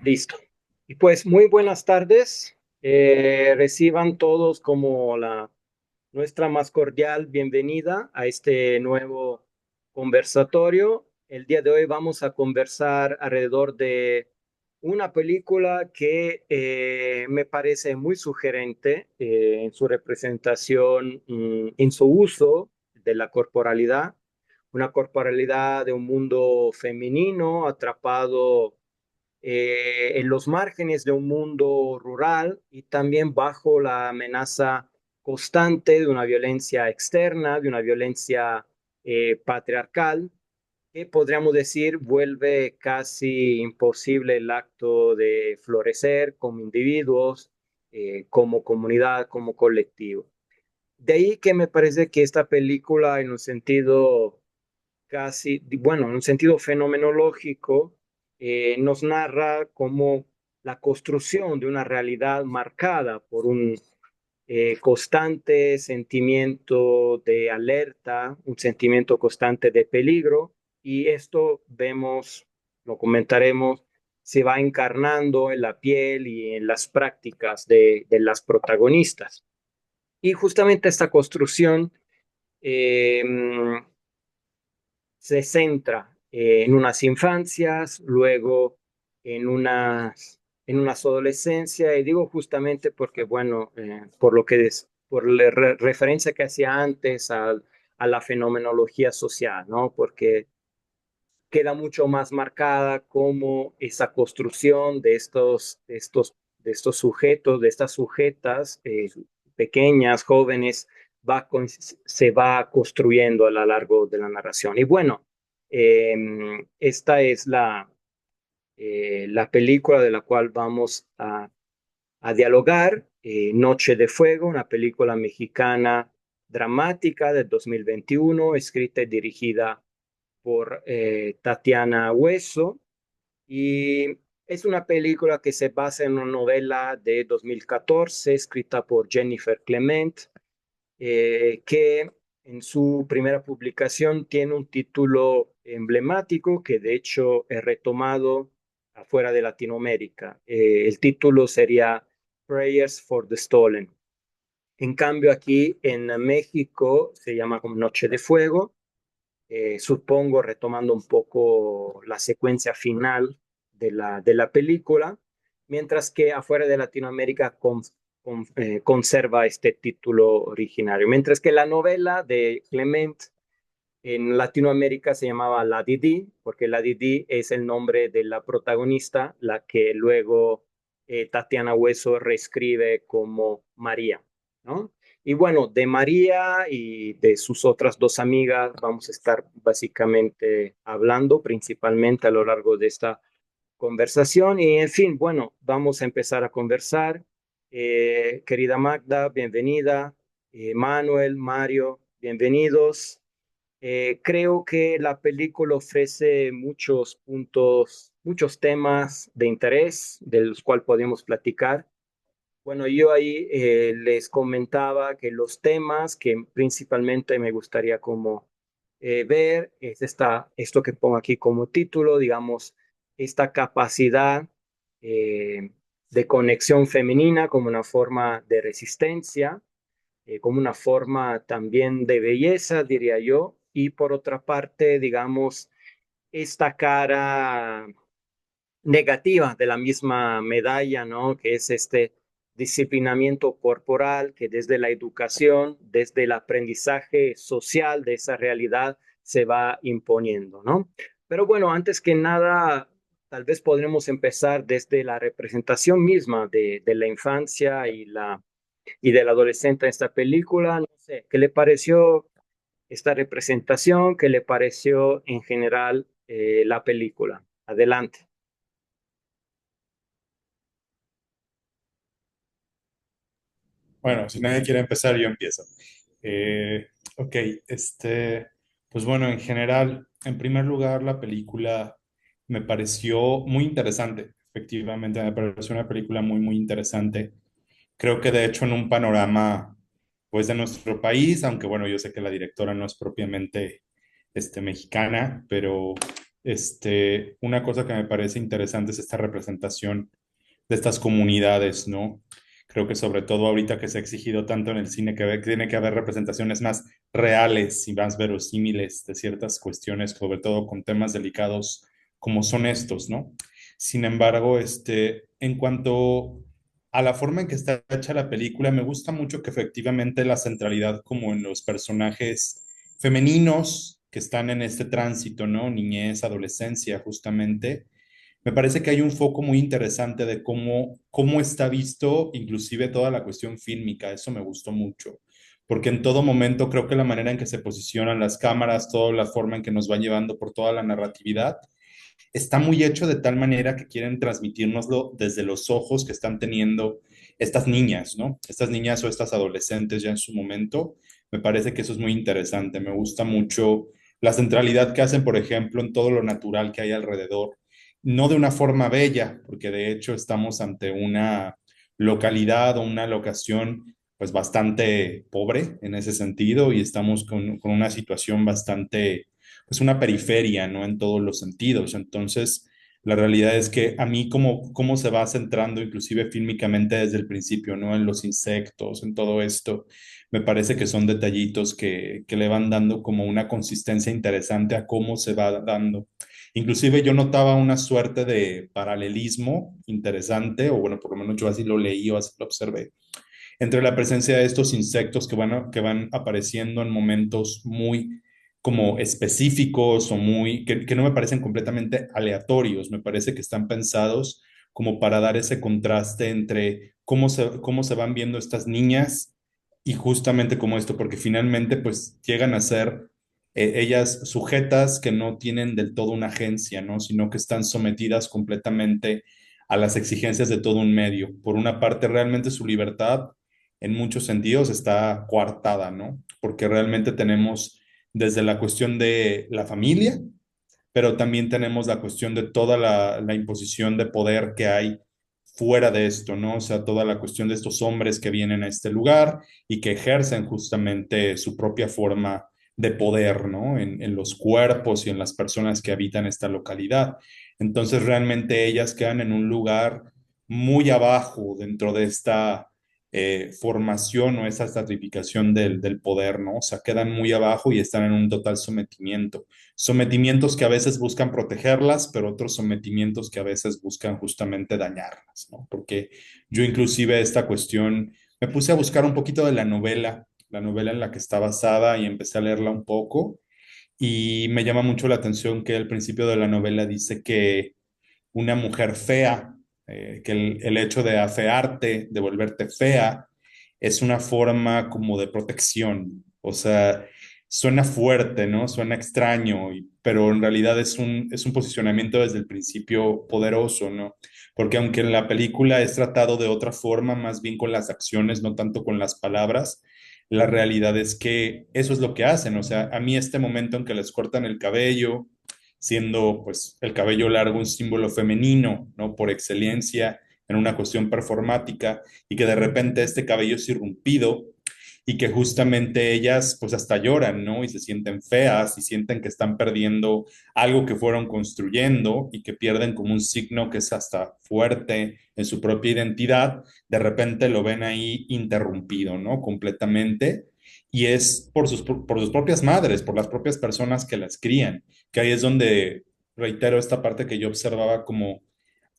Listo. Y pues muy buenas tardes. Reciban todos como nuestra más cordial bienvenida a este nuevo conversatorio. El día de hoy vamos a conversar alrededor de una película que me parece muy sugerente en su representación, en su uso de la corporalidad, una corporalidad de un mundo femenino atrapado en los márgenes de un mundo rural y también bajo la amenaza constante de una violencia externa, de una violencia patriarcal, que podríamos decir vuelve casi imposible el acto de florecer como individuos, como comunidad, como colectivo. De ahí que me parece que esta película, en un sentido casi, bueno, en un sentido fenomenológico, nos narra cómo la construcción de una realidad marcada por un constante sentimiento de alerta, un sentimiento constante de peligro, y esto vemos, lo comentaremos, se va encarnando en la piel y en las prácticas de las protagonistas. Y justamente esta construcción eh, se centra en unas infancias, luego en unas adolescencias, y digo justamente porque, bueno, por lo que por la referencia que hacía antes a la fenomenología social, ¿no? Porque queda mucho más marcada como esa construcción de estos sujetos, de estas sujetas pequeñas, jóvenes, se va construyendo a lo largo de la narración. Y bueno, esta es la película de la cual vamos a dialogar, Noche de Fuego, una película mexicana dramática del 2021, escrita y dirigida por Tatiana Hueso, y es una película que se basa en una novela de 2014 escrita por Jennifer Clement, que en su primera publicación tiene un título emblemático que de hecho he retomado afuera de Latinoamérica. El título sería Prayers for the Stolen. En cambio, aquí en México se llama como Noche de Fuego, supongo retomando un poco la secuencia final de la película, mientras que afuera de Latinoamérica conserva este título originario, mientras que la novela de Clement en Latinoamérica se llamaba La Didi, porque La Didi es el nombre de la protagonista, la que luego Tatiana Hueso reescribe como María, ¿no? Y bueno, de María y de sus otras dos amigas vamos a estar básicamente hablando principalmente a lo largo de esta conversación. Y en fin, bueno, vamos a empezar a conversar. Querida Magda, bienvenida. Manuel, Mario, bienvenidos. Creo que la película ofrece muchos puntos, muchos temas de interés de los cuales podemos platicar. Bueno, yo ahí les comentaba que los temas que principalmente me gustaría como ver es esto que pongo aquí como título, digamos, esta capacidad eh, de conexión femenina como una forma de resistencia, como una forma también de belleza, diría yo, y por otra parte, digamos, esta cara negativa de la misma medalla, ¿no? Que es este disciplinamiento corporal que desde la educación, desde el aprendizaje social de esa realidad se va imponiendo, ¿no? Pero bueno, antes que nada, tal vez podremos empezar desde la representación misma de la infancia y del adolescente en esta película. No sé, ¿qué le pareció esta representación? ¿Qué le pareció en general la película? Adelante. Bueno, si nadie quiere empezar, yo empiezo. Ok, pues bueno, en general, en primer lugar, la película me pareció muy interesante. Efectivamente, me pareció una película muy, muy interesante. Creo que de hecho en un panorama, pues de nuestro país, aunque bueno, yo sé que la directora no es propiamente mexicana, pero una cosa que me parece interesante es esta representación de estas comunidades, ¿no? Creo que sobre todo ahorita que se ha exigido tanto en el cine que tiene que haber representaciones más reales y más verosímiles de ciertas cuestiones, sobre todo con temas delicados como son estos, ¿no? Sin embargo, en cuanto a la forma en que está hecha la película, me gusta mucho que efectivamente la centralidad como en los personajes femeninos que están en este tránsito, ¿no? Niñez, adolescencia, justamente me parece que hay un foco muy interesante de cómo está visto inclusive toda la cuestión fílmica. Eso me gustó mucho, porque en todo momento creo que la manera en que se posicionan las cámaras, toda la forma en que nos va llevando por toda la narratividad, está muy hecho de tal manera que quieren transmitírnoslo desde los ojos que están teniendo estas niñas, ¿no? Estas niñas o estas adolescentes ya en su momento. Me parece que eso es muy interesante. Me gusta mucho la centralidad que hacen, por ejemplo, en todo lo natural que hay alrededor. No de una forma bella, porque de hecho estamos ante una localidad o una locación pues bastante pobre en ese sentido y estamos con una situación bastante pues una periferia, ¿no? En todos los sentidos. Entonces, la realidad es que a mí cómo se va centrando inclusive fílmicamente desde el principio, ¿no? En los insectos, en todo esto, me parece que son detallitos que le van dando como una consistencia interesante a cómo se va dando. Inclusive yo notaba una suerte de paralelismo interesante, o bueno, por lo menos yo así lo leí o así lo observé, entre la presencia de estos insectos que van apareciendo en momentos muy como específicos o que no me parecen completamente aleatorios, me parece que están pensados como para dar ese contraste entre cómo se van viendo estas niñas y justamente como esto, porque finalmente pues llegan a ser ellas sujetas que no tienen del todo una agencia, ¿no? Sino que están sometidas completamente a las exigencias de todo un medio. Por una parte, realmente su libertad en muchos sentidos está coartada, ¿no? Porque realmente tenemos desde la cuestión de la familia, pero también tenemos la cuestión de toda la imposición de poder que hay fuera de esto, ¿no? O sea, toda la cuestión de estos hombres que vienen a este lugar y que ejercen justamente su propia forma de poder, ¿no? En los cuerpos y en las personas que habitan esta localidad. Entonces, realmente ellas quedan en un lugar muy abajo dentro de esta formación o esa estratificación del poder, ¿no? O sea, quedan muy abajo y están en un total sometimiento. Sometimientos que a veces buscan protegerlas, pero otros sometimientos que a veces buscan justamente dañarlas, ¿no? Porque yo inclusive esta cuestión, me puse a buscar un poquito de la novela en la que está basada y empecé a leerla un poco y me llama mucho la atención que al principio de la novela dice que una mujer fea, que el hecho de afearte, de volverte fea, es una forma como de protección. O sea, suena fuerte, ¿no? Suena extraño, pero en realidad es un posicionamiento desde el principio poderoso, ¿no? Porque aunque en la película es tratado de otra forma, más bien con las acciones, no tanto con las palabras, la realidad es que eso es lo que hacen. O sea, a mí este momento en que les cortan el cabello, siendo pues el cabello largo un símbolo femenino, ¿no? Por excelencia en una cuestión performática y que de repente este cabello es irrumpido y que justamente ellas pues hasta lloran, ¿no? Y se sienten feas y sienten que están perdiendo algo que fueron construyendo y que pierden como un signo que es hasta fuerte en su propia identidad, de repente lo ven ahí interrumpido, ¿no? Completamente. Y es por sus propias madres, por las propias personas que las crían, que ahí es donde reitero esta parte que yo observaba como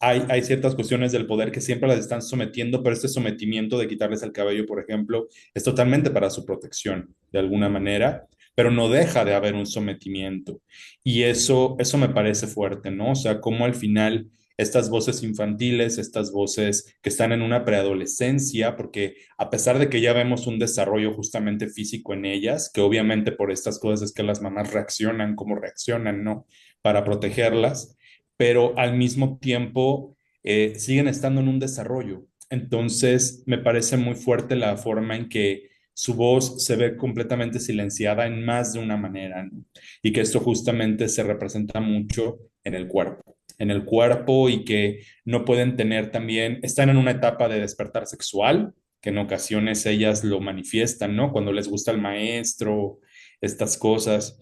hay ciertas cuestiones del poder que siempre las están sometiendo, pero este sometimiento de quitarles el cabello, por ejemplo, es totalmente para su protección, de alguna manera, pero no deja de haber un sometimiento. Y eso me parece fuerte, ¿no? O sea, cómo al final estas voces infantiles, estas voces que están en una preadolescencia, porque a pesar de que ya vemos un desarrollo justamente físico en ellas, que obviamente por estas cosas es que las mamás reaccionan como reaccionan, ¿no? Para protegerlas, pero al mismo tiempo siguen estando en un desarrollo. Entonces, me parece muy fuerte la forma en que su voz se ve completamente silenciada en más de una manera, ¿no? Y que esto justamente se representa mucho en el cuerpo y que no pueden tener también, están en una etapa de despertar sexual, que en ocasiones ellas lo manifiestan, ¿no? Cuando les gusta el maestro, estas cosas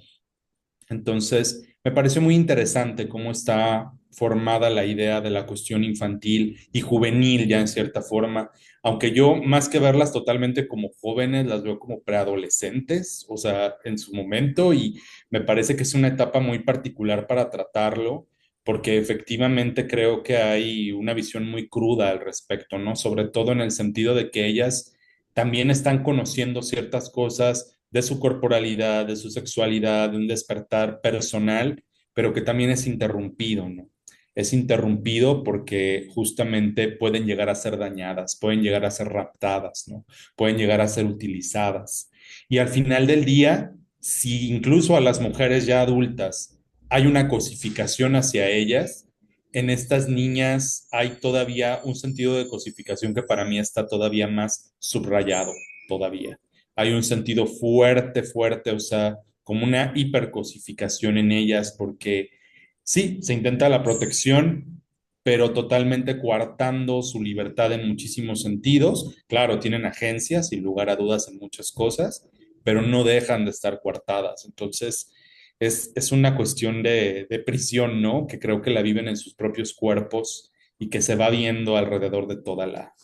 Entonces, me pareció muy interesante cómo está formada la idea de la cuestión infantil y juvenil ya en cierta forma, aunque yo más que verlas totalmente como jóvenes, las veo como preadolescentes, o sea, en su momento, y me parece que es una etapa muy particular para tratarlo, porque efectivamente creo que hay una visión muy cruda al respecto, ¿no? Sobre todo en el sentido de que ellas también están conociendo ciertas cosas de su corporalidad, de su sexualidad, de un despertar personal, pero que también es interrumpido, ¿no? Es interrumpido porque justamente pueden llegar a ser dañadas, pueden llegar a ser raptadas, ¿no? Pueden llegar a ser utilizadas. Y al final del día, si incluso a las mujeres ya adultas hay una cosificación hacia ellas, en estas niñas hay todavía un sentido de cosificación que para mí está todavía más subrayado, todavía. Hay un sentido fuerte, fuerte, o sea, como una hipercosificación en ellas, porque sí, se intenta la protección, pero totalmente coartando su libertad en muchísimos sentidos. Claro, tienen agencias, sin lugar a dudas, en muchas cosas, pero no dejan de estar coartadas. Entonces, es una cuestión de prisión, ¿no? Que creo que la viven en sus propios cuerpos y que se va viendo alrededor de toda la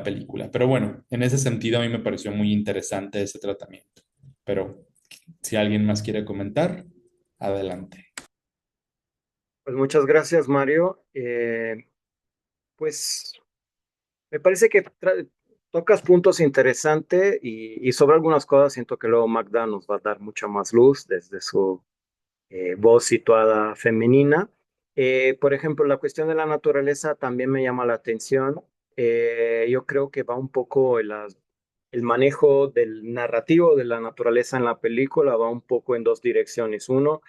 película. Pero bueno, en ese sentido a mí me pareció muy interesante ese tratamiento. Pero si alguien más quiere comentar, adelante. Pues muchas gracias, Mario. Pues me parece que tocas puntos interesantes y sobre algunas cosas siento que luego Magda nos va a dar mucha más luz desde su voz situada femenina. Por ejemplo, la cuestión de la naturaleza también me llama la atención. Yo creo que va un poco el manejo del narrativo de la naturaleza en la película, va un poco en dos direcciones. Uno,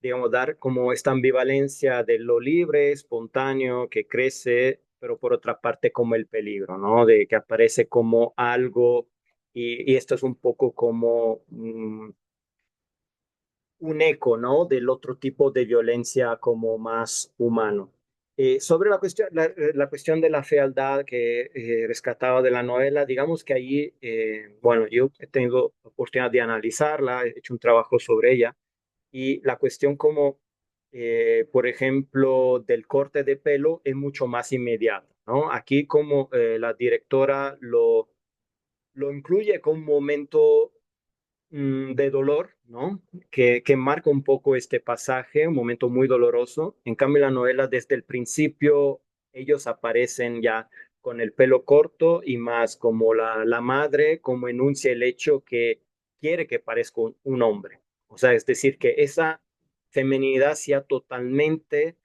digamos, dar como esta ambivalencia de lo libre, espontáneo, que crece, pero por otra parte como el peligro, ¿no? De que aparece como algo y esto es un poco como un eco, ¿no? Del otro tipo de violencia como más humano. Sobre la cuestión de la fealdad que rescataba de la novela, digamos que ahí, bueno, yo he tenido oportunidad de analizarla, he hecho un trabajo sobre ella, y la cuestión como, por ejemplo, del corte de pelo es mucho más inmediata, ¿no? Aquí como la directora lo incluye como un momento de dolor, ¿no? Que marca un poco este pasaje, un momento muy doloroso. En cambio, la novela desde el principio, ellos aparecen ya con el pelo corto y más como la madre, como enuncia el hecho que quiere que parezca un hombre. O sea, es decir, que esa feminidad sea totalmente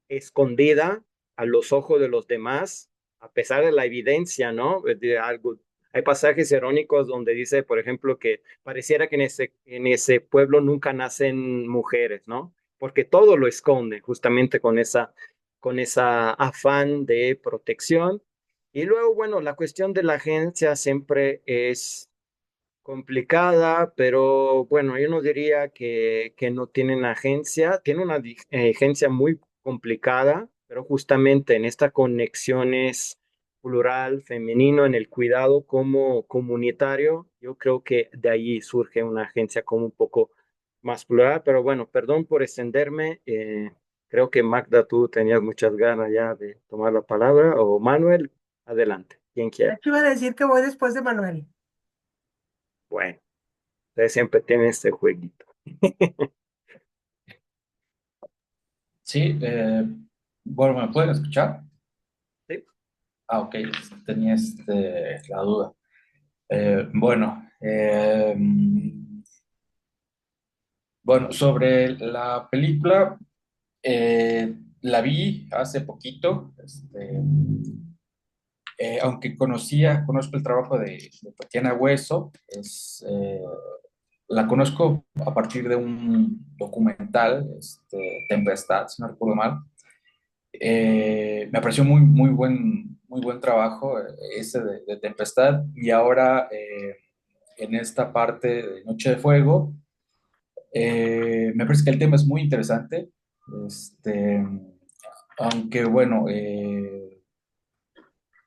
escondida a los ojos de los demás, a pesar de la evidencia, ¿no? De algo. Hay pasajes irónicos donde dice, por ejemplo, que pareciera que en ese pueblo nunca nacen mujeres, ¿no? Porque todo lo esconde justamente con esa afán de protección. Y luego, bueno, la cuestión de la agencia siempre es complicada, pero bueno, yo no diría que no tienen agencia, tienen una agencia muy complicada, pero justamente en esta conexiones plural, femenino, en el cuidado como comunitario, yo creo que de ahí surge una agencia como un poco más plural, pero bueno, perdón por extenderme, creo que Magda, tú tenías muchas ganas ya de tomar la palabra, o Manuel, adelante, quien De quiera. hecho, iba a decir que voy después de Manuel. Bueno. Ustedes siempre tienen este jueguito. Sí, bueno, ¿me pueden escuchar? Sí. Ah, ok, tenía la duda. Bueno, bueno, sobre la película, la vi hace poquito, aunque conozco el trabajo de Tatiana Hueso, la conozco a partir de un documental, Tempestad, si no recuerdo mal. Me pareció muy buen trabajo ese de Tempestad y ahora en esta parte de Noche de Fuego, me parece que el tema es muy interesante, este, aunque bueno,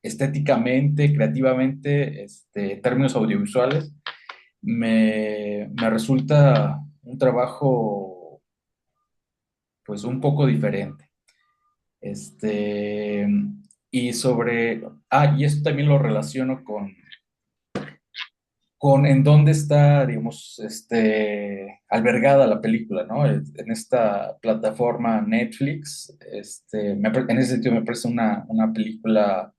estéticamente, creativamente, en términos audiovisuales, me resulta un trabajo pues un poco diferente. Este, y y esto también lo relaciono con en dónde está, digamos, albergada la película, ¿no? En esta plataforma Netflix, en ese sentido me parece una película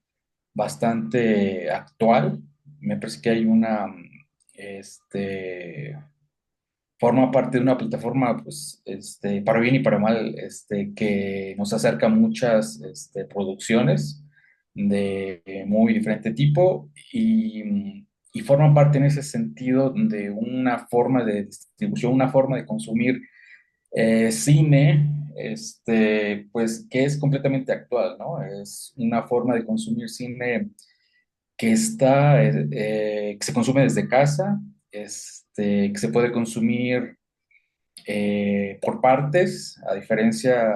bastante actual. Me parece que hay este, forma parte de una plataforma, pues, para bien y para mal, que nos acerca a muchas, producciones de muy diferente tipo y forma parte en ese sentido de una forma de distribución, una forma de consumir cine, pues, que es completamente actual, ¿no? Es una forma de consumir cine que se consume desde casa, que se puede consumir por partes, a diferencia,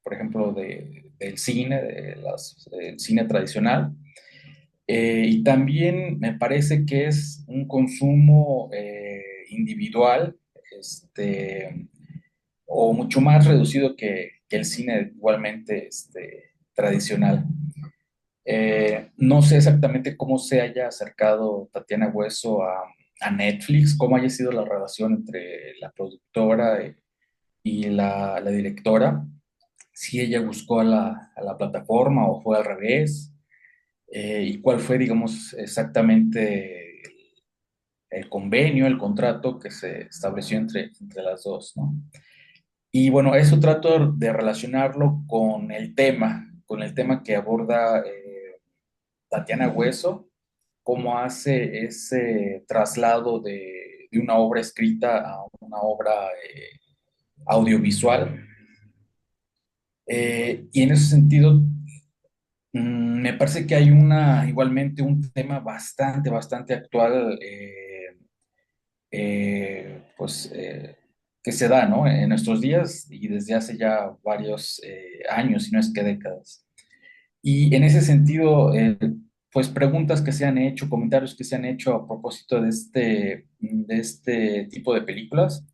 por ejemplo, del cine, del cine tradicional. Y también me parece que es un consumo individual, o mucho más reducido que el cine igualmente tradicional. No sé exactamente cómo se haya acercado Tatiana Hueso a Netflix, cómo haya sido la relación entre la productora y la directora, si ella buscó a la plataforma o fue al revés, y cuál fue, digamos, exactamente el convenio, el contrato que se estableció entre las dos, ¿no? Y bueno, eso trato de relacionarlo con el tema que aborda Tatiana Hueso, cómo hace ese traslado de una obra escrita a una obra audiovisual. Y en ese sentido, me parece que hay igualmente un tema bastante actual, pues, que se da, ¿no? En nuestros días y desde hace ya varios años, si no es que décadas. Y en ese sentido, pues preguntas que se han hecho, comentarios que se han hecho a propósito de este tipo de películas.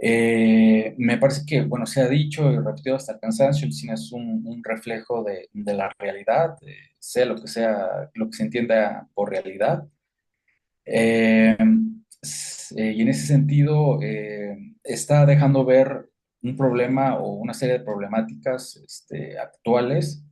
Me parece que, bueno, se ha dicho y repetido hasta el cansancio, el cine es un reflejo de la realidad, sea lo que sea, lo que se entienda por realidad. Eh, y en ese sentido, está dejando ver un problema o una serie de problemáticas actuales.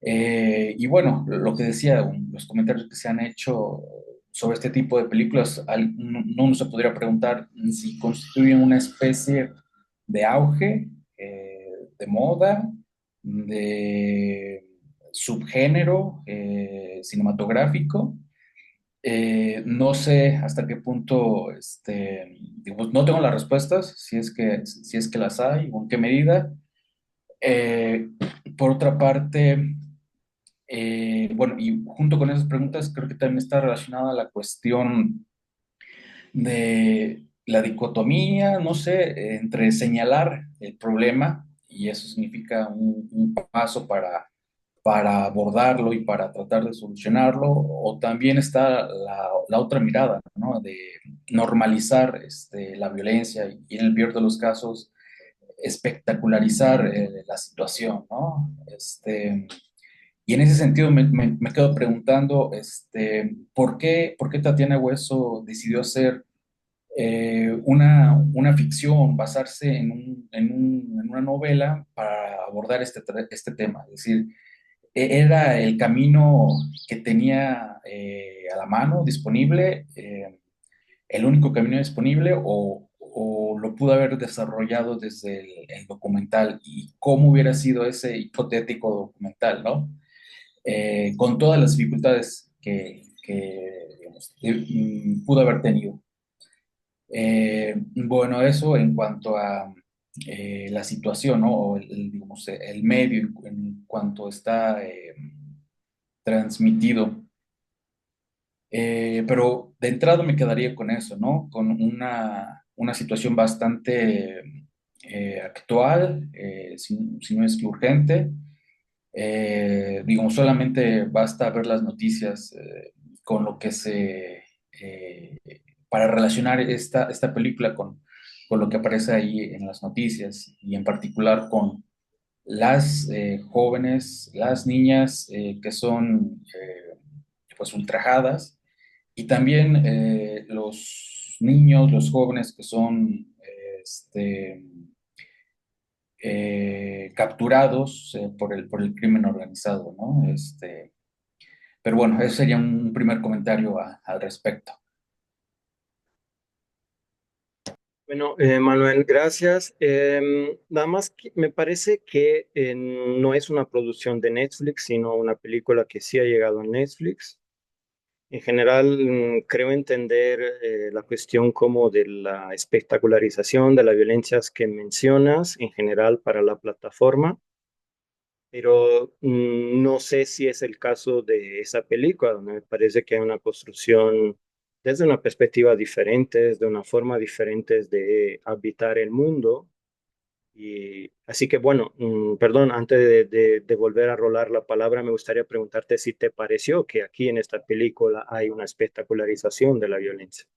Y bueno, lo que decía, los comentarios que se han hecho sobre este tipo de películas, uno se podría preguntar si constituyen una especie de auge, de moda, de subgénero cinematográfico. No sé hasta qué punto, digamos, no tengo las respuestas, si es que las hay o en qué medida. Eh, por otra parte, bueno, y junto con esas preguntas creo que también está relacionada la cuestión de la dicotomía, no sé, entre señalar el problema, y eso significa un paso para abordarlo y para tratar de solucionarlo, o también está la otra mirada, ¿no? De normalizar la violencia y en el peor de los casos, espectacularizar la situación, ¿no? Y en ese sentido me quedo preguntando, ¿por qué Tatiana Hueso decidió hacer una ficción, basarse en una novela para abordar este tema? Es decir, ¿era el camino que tenía a la mano, disponible, el único camino disponible, o lo pudo haber desarrollado desde el documental? ¿Y cómo hubiera sido ese hipotético documental, ¿no? Con todas las dificultades digamos, pudo haber tenido. Bueno, eso en cuanto a la situación, ¿no? O digamos, el medio en cuanto está transmitido. Pero de entrada me quedaría con eso, ¿no? Con una situación bastante actual, si no es que urgente. Digamos, solamente basta ver las noticias con lo que para relacionar esta película con lo que aparece ahí en las noticias y en particular con las jóvenes, las niñas que son pues ultrajadas y también los niños, los jóvenes que son capturados por el crimen organizado, ¿no? Pero bueno, ese sería un primer comentario al respecto. Bueno, Manuel, gracias. Nada más que me parece que no es una producción de Netflix, sino una película que sí ha llegado a Netflix. En general, creo entender la cuestión como de la espectacularización de las violencias que mencionas en general para la plataforma, pero no sé si es el caso de esa película, donde me parece que hay una construcción desde una perspectiva diferente, desde una forma diferente de habitar el mundo. Y así que bueno, perdón, antes de volver a rolar la palabra, me gustaría preguntarte si te pareció que aquí en esta película hay una espectacularización de la violencia.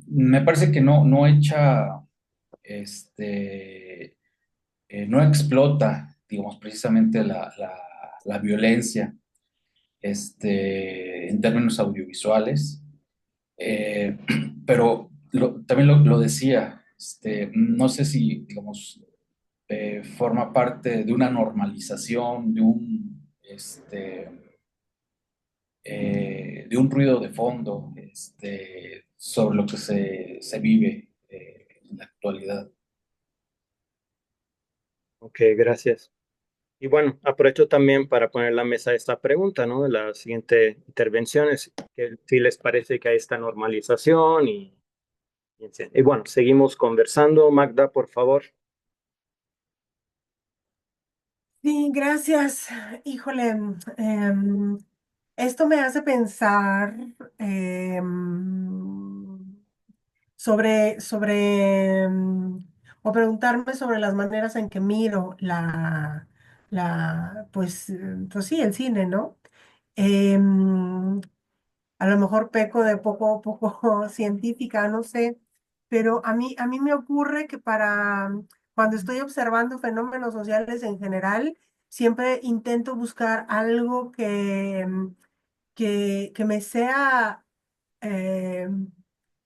Me parece que no echa, no explota, digamos, precisamente la violencia, en términos audiovisuales. Eh, pero también lo decía, no sé si, digamos, forma parte de una normalización, de un ruido de fondo, sobre lo que se vive en la actualidad. Ok, gracias. Y bueno, aprovecho también para poner en la mesa esta pregunta, ¿no? De las siguientes intervenciones, que si les parece que hay esta normalización y bueno, seguimos conversando. Magda, por favor. Sí, gracias. Híjole, esto me hace pensar o preguntarme sobre las maneras en que miro pues sí, el cine, ¿no? Em, a lo mejor peco de poco científica, no sé, pero a mí me ocurre que cuando estoy observando fenómenos sociales en general, siempre intento buscar algo que me sea, eh,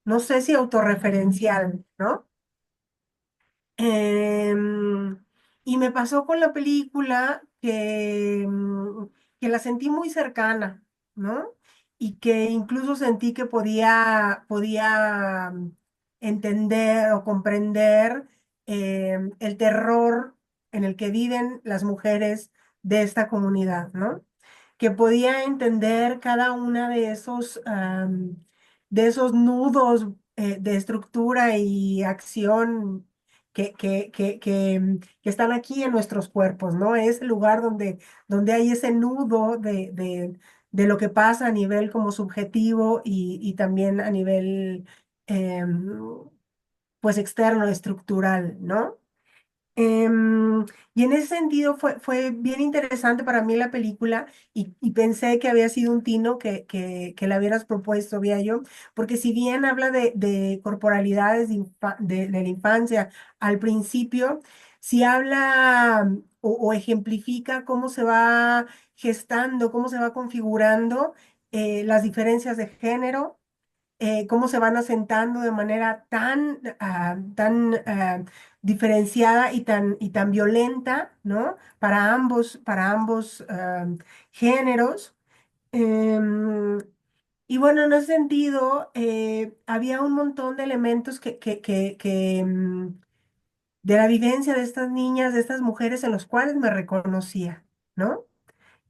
no sé si autorreferencial, ¿no? Em, y me pasó con la película que la sentí muy cercana, ¿no? Y que incluso sentí que podía entender o comprender el terror en el que viven las mujeres de esta comunidad, ¿no? Que podía entender cada una de esos nudos de estructura y acción que están aquí en nuestros cuerpos, ¿no? Es el lugar donde hay ese nudo de lo que pasa a nivel como subjetivo y también a nivel, pues, externo, estructural, ¿no? Y en ese sentido fue bien interesante para mí la película y pensé que había sido un tino que la hubieras propuesto, había yo, porque si bien habla de corporalidades de la infancia al principio, si habla o ejemplifica cómo se va gestando, cómo se va configurando las diferencias de género, cómo se van asentando de manera tan diferenciada y tan violenta, ¿no? Para ambos géneros. Em, y bueno, en ese sentido, había un montón de elementos de la vivencia de estas niñas, de estas mujeres en los cuales me reconocía, ¿no?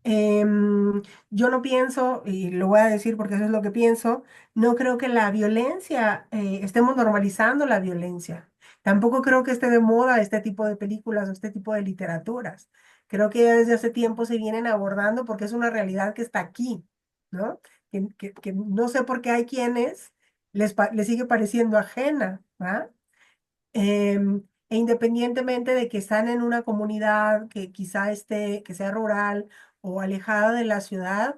Yo no pienso, y lo voy a decir porque eso es lo que pienso, no creo que la violencia, estemos normalizando la violencia. Tampoco creo que esté de moda este tipo de películas o este tipo de literaturas. Creo que ya desde hace tiempo se vienen abordando porque es una realidad que está aquí, ¿no? Que no sé por qué hay quienes les sigue pareciendo ajena, ¿va? E independientemente de que están en una comunidad que quizá que sea rural o alejada de la ciudad,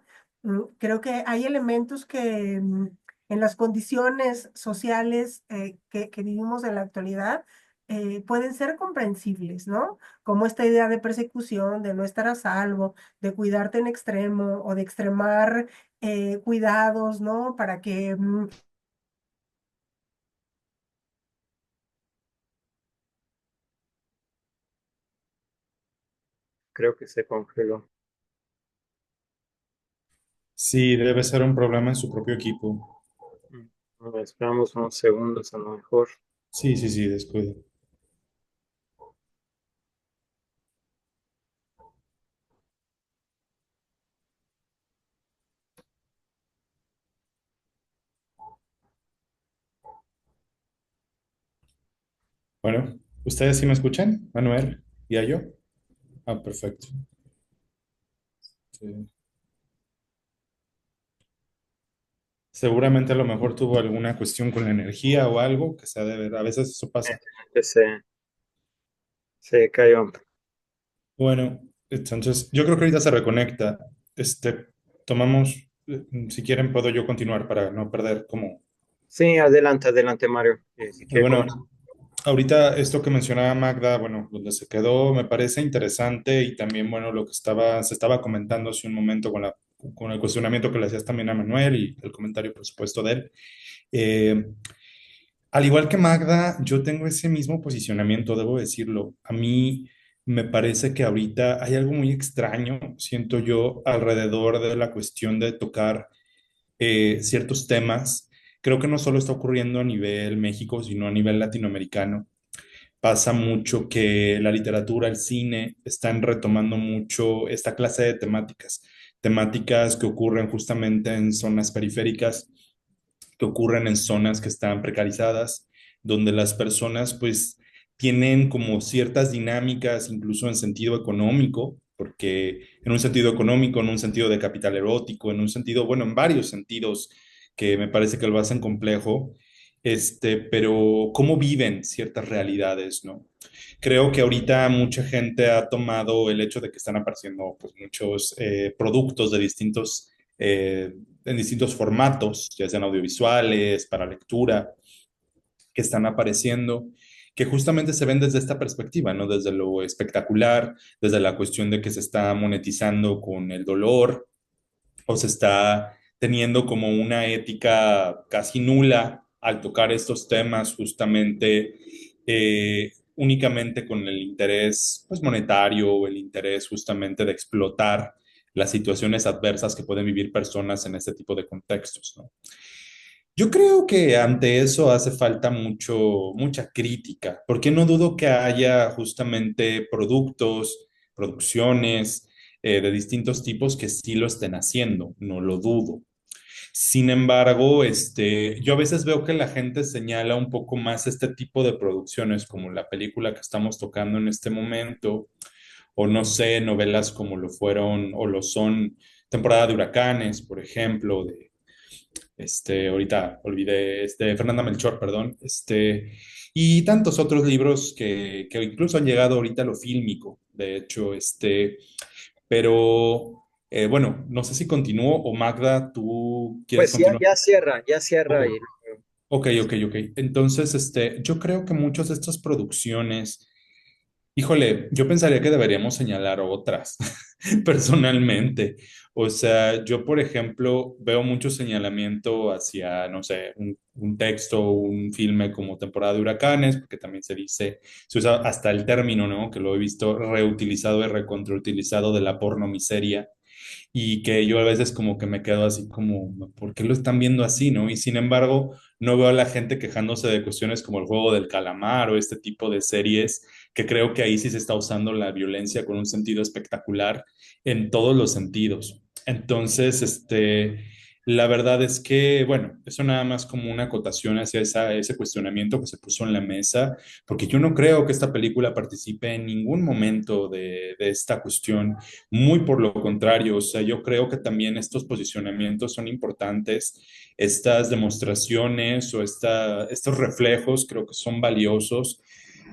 Creo que hay elementos que en las condiciones sociales que vivimos en la actualidad pueden ser comprensibles, ¿no? Como esta idea de persecución, de no estar a salvo, de cuidarte en extremo o de extremar cuidados, ¿no? Para que Creo que se congeló. Sí, debe ser un problema en su propio equipo. A ver, esperamos unos segundos a lo mejor. Sí, sí, sí, descuido. Bueno, ¿ustedes sí me escuchan? Manuel, ¿y a yo? Ah, perfecto. Sí. Seguramente a lo mejor tuvo alguna cuestión con la energía o algo que se ha de ver. A veces eso pasa. Que se cayó. Bueno, entonces yo creo que ahorita se reconecta. Tomamos, si quieren puedo yo continuar para no perder como... Sí, adelante, adelante, Mario. Si quiere comentar. Bueno, ahorita esto que mencionaba Magda, bueno, donde se quedó me parece interesante y también, bueno, lo que se estaba comentando hace un momento con el cuestionamiento que le hacías también a Manuel y el comentario, por supuesto, de él. Eh, Al igual que Magda, yo tengo ese mismo posicionamiento, debo decirlo. A mí me parece que ahorita hay algo muy extraño, siento yo, alrededor de la cuestión de tocar ciertos temas. Creo que no solo está ocurriendo a nivel México, sino a nivel latinoamericano. Pasa mucho que la literatura, el cine están retomando mucho esta clase de temáticas, temáticas que ocurren justamente en zonas periféricas, que ocurren en zonas que están precarizadas, donde las personas pues tienen como ciertas dinámicas, incluso en sentido económico, porque en un sentido económico, en un sentido de capital erótico, en un sentido, bueno, en varios sentidos que me parece que lo hacen complejo, pero cómo viven ciertas realidades, ¿no? Creo que ahorita mucha gente ha tomado el hecho de que están apareciendo pues, muchos productos de eh, en distintos formatos, ya sean audiovisuales, para lectura, que están apareciendo, que justamente se ven desde esta perspectiva, ¿no? Desde lo espectacular, desde la cuestión de que se está monetizando con el dolor o se está teniendo como una ética casi nula al tocar estos temas justamente únicamente con el interés pues, monetario o el interés justamente de explotar las situaciones adversas que pueden vivir personas en este tipo de contextos, ¿no? Yo creo que ante eso hace falta mucha crítica, porque no dudo que haya justamente productos, producciones de distintos tipos que sí lo estén haciendo, no lo dudo. Sin embargo, yo a veces veo que la gente señala un poco más este tipo de producciones, como la película que estamos tocando en este momento, o no sé, novelas como lo fueron o lo son Temporada de Huracanes, por ejemplo, ahorita olvidé, Fernanda Melchor, perdón, y tantos otros libros que incluso han llegado ahorita a lo fílmico, de hecho, pero bueno, no sé si continúo o Magda, tú quieres Pues ya, continuar. ya cierra Ok, ahí. ok, ok, ok. Entonces, yo creo que muchas de estas producciones, híjole, yo pensaría que deberíamos señalar otras, personalmente. O sea, yo, por ejemplo, veo mucho señalamiento hacia, no sé, un texto, un filme como Temporada de Huracanes, porque también se usa hasta el término, ¿no? Que lo he visto reutilizado y recontrautilizado de la porno miseria y que yo a veces como que me quedo así como, ¿por qué lo están viendo así, no? Y sin embargo, no veo a la gente quejándose de cuestiones como el juego del calamar o este tipo de series, que creo que ahí sí se está usando la violencia con un sentido espectacular en todos los sentidos. Entonces, la verdad es que, bueno, eso nada más como una acotación hacia ese cuestionamiento que se puso en la mesa, porque yo no creo que esta película participe en ningún momento de esta cuestión, muy por lo contrario, o sea, yo creo que también estos posicionamientos son importantes, estas demostraciones o estos reflejos creo que son valiosos.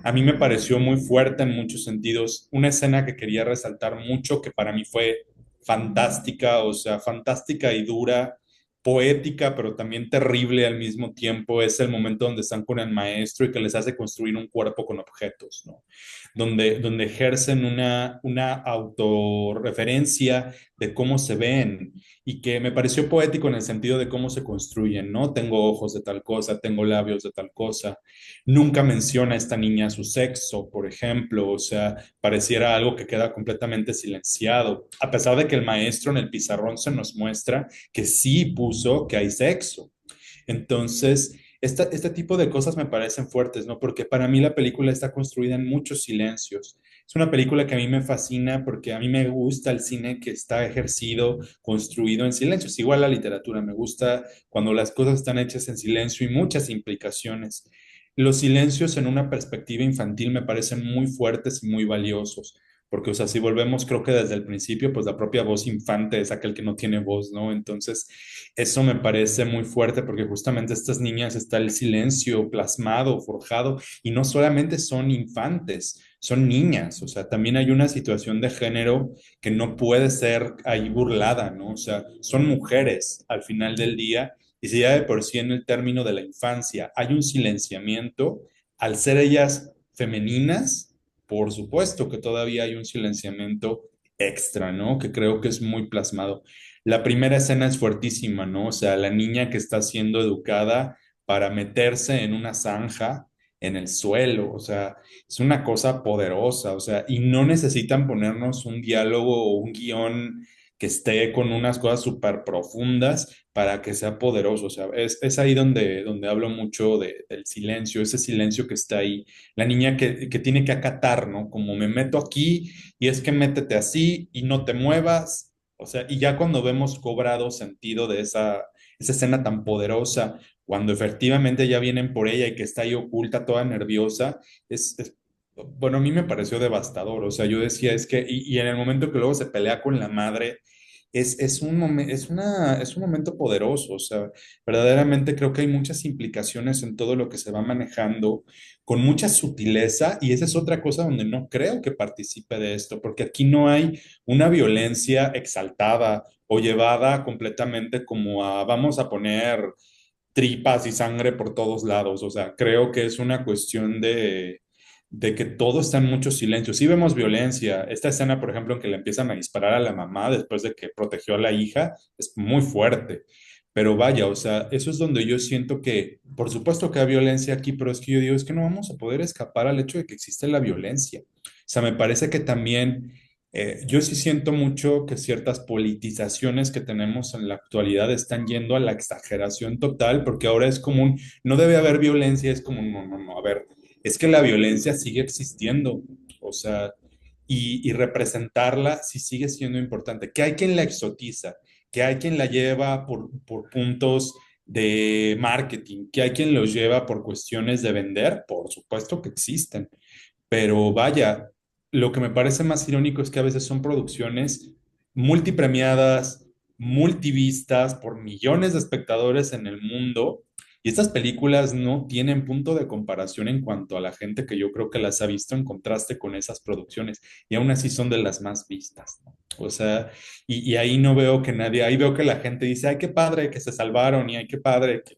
A mí me pareció muy fuerte en muchos sentidos, una escena que quería resaltar mucho, que para mí fue fantástica, o sea, fantástica y dura, poética, pero también terrible al mismo tiempo. Es el momento donde están con el maestro y que les hace construir un cuerpo con objetos, ¿no? Donde ejercen una autorreferencia de cómo se ven y que me pareció poético en el sentido de cómo se construyen, ¿no? Tengo ojos de tal cosa, tengo labios de tal cosa. Nunca menciona a esta niña su sexo, por ejemplo, o sea, pareciera algo que queda completamente silenciado, a pesar de que el maestro en el pizarrón se nos muestra que sí puso que hay sexo. Entonces, este tipo de cosas me parecen fuertes, ¿no? Porque para mí la película está construida en muchos silencios. Es una película que a mí me fascina porque a mí me gusta el cine que está ejercido, construido en silencios. Igual la literatura, me gusta cuando las cosas están hechas en silencio y muchas implicaciones. Los silencios en una perspectiva infantil me parecen muy fuertes y muy valiosos. Porque, o sea, si volvemos, creo que desde el principio, pues la propia voz infante es aquel que no tiene voz, ¿no? Entonces, eso me parece muy fuerte porque justamente estas niñas está el silencio plasmado, forjado, y no solamente son infantes, son niñas, o sea, también hay una situación de género que no puede ser ahí burlada, ¿no? O sea, son mujeres al final del día, y si ya de por sí en el término de la infancia hay un silenciamiento, al ser ellas femeninas, por supuesto que todavía hay un silenciamiento extra, ¿no? Que creo que es muy plasmado. La primera escena es fuertísima, ¿no? O sea, la niña que está siendo educada para meterse en una zanja en el suelo, o sea, es una cosa poderosa, o sea, y no necesitan ponernos un diálogo o un guión que esté con unas cosas súper profundas para que sea poderoso, o sea, es ahí donde hablo mucho del silencio, ese silencio que está ahí, la niña que tiene que acatar, ¿no? Como me meto aquí y es que métete así y no te muevas, o sea, y ya cuando vemos cobrado sentido de esa escena tan poderosa, cuando efectivamente ya vienen por ella y que está ahí oculta, toda nerviosa, bueno, a mí me pareció devastador. O sea, yo decía, es que, y en el momento que luego se pelea con la madre, es un momento poderoso. O sea, verdaderamente creo que hay muchas implicaciones en todo lo que se va manejando con mucha sutileza, y esa es otra cosa donde no creo que participe de esto, porque aquí no hay una violencia exaltada o llevada completamente como a vamos a poner tripas y sangre por todos lados. O sea, creo que es una cuestión de que todo está en mucho silencio. Sí vemos violencia. Esta escena, por ejemplo, en que le empiezan a disparar a la mamá después de que protegió a la hija, es muy fuerte. Pero vaya, o sea, eso es donde yo siento que, por supuesto que hay violencia aquí, pero es que yo digo, es que no vamos a poder escapar al hecho de que existe la violencia. O sea, me parece que también yo sí siento mucho que ciertas politizaciones que tenemos en la actualidad están yendo a la exageración total, porque ahora es como un, no debe haber violencia, es como, no, no, no, a ver, es que la violencia sigue existiendo, o sea, y representarla sí sigue siendo importante, que hay quien la exotiza, que hay quien la lleva por puntos de marketing, que hay quien los lleva por cuestiones de vender, por supuesto que existen, pero vaya, lo que me parece más irónico es que a veces son producciones multipremiadas, multivistas por millones de espectadores en el mundo. Y estas películas no tienen punto de comparación en cuanto a la gente que yo creo que las ha visto en contraste con esas producciones. Y aún así son de las más vistas, ¿no? O sea, y ahí no veo que nadie, ahí veo que la gente dice, ay, qué padre que se salvaron y ay, qué padre que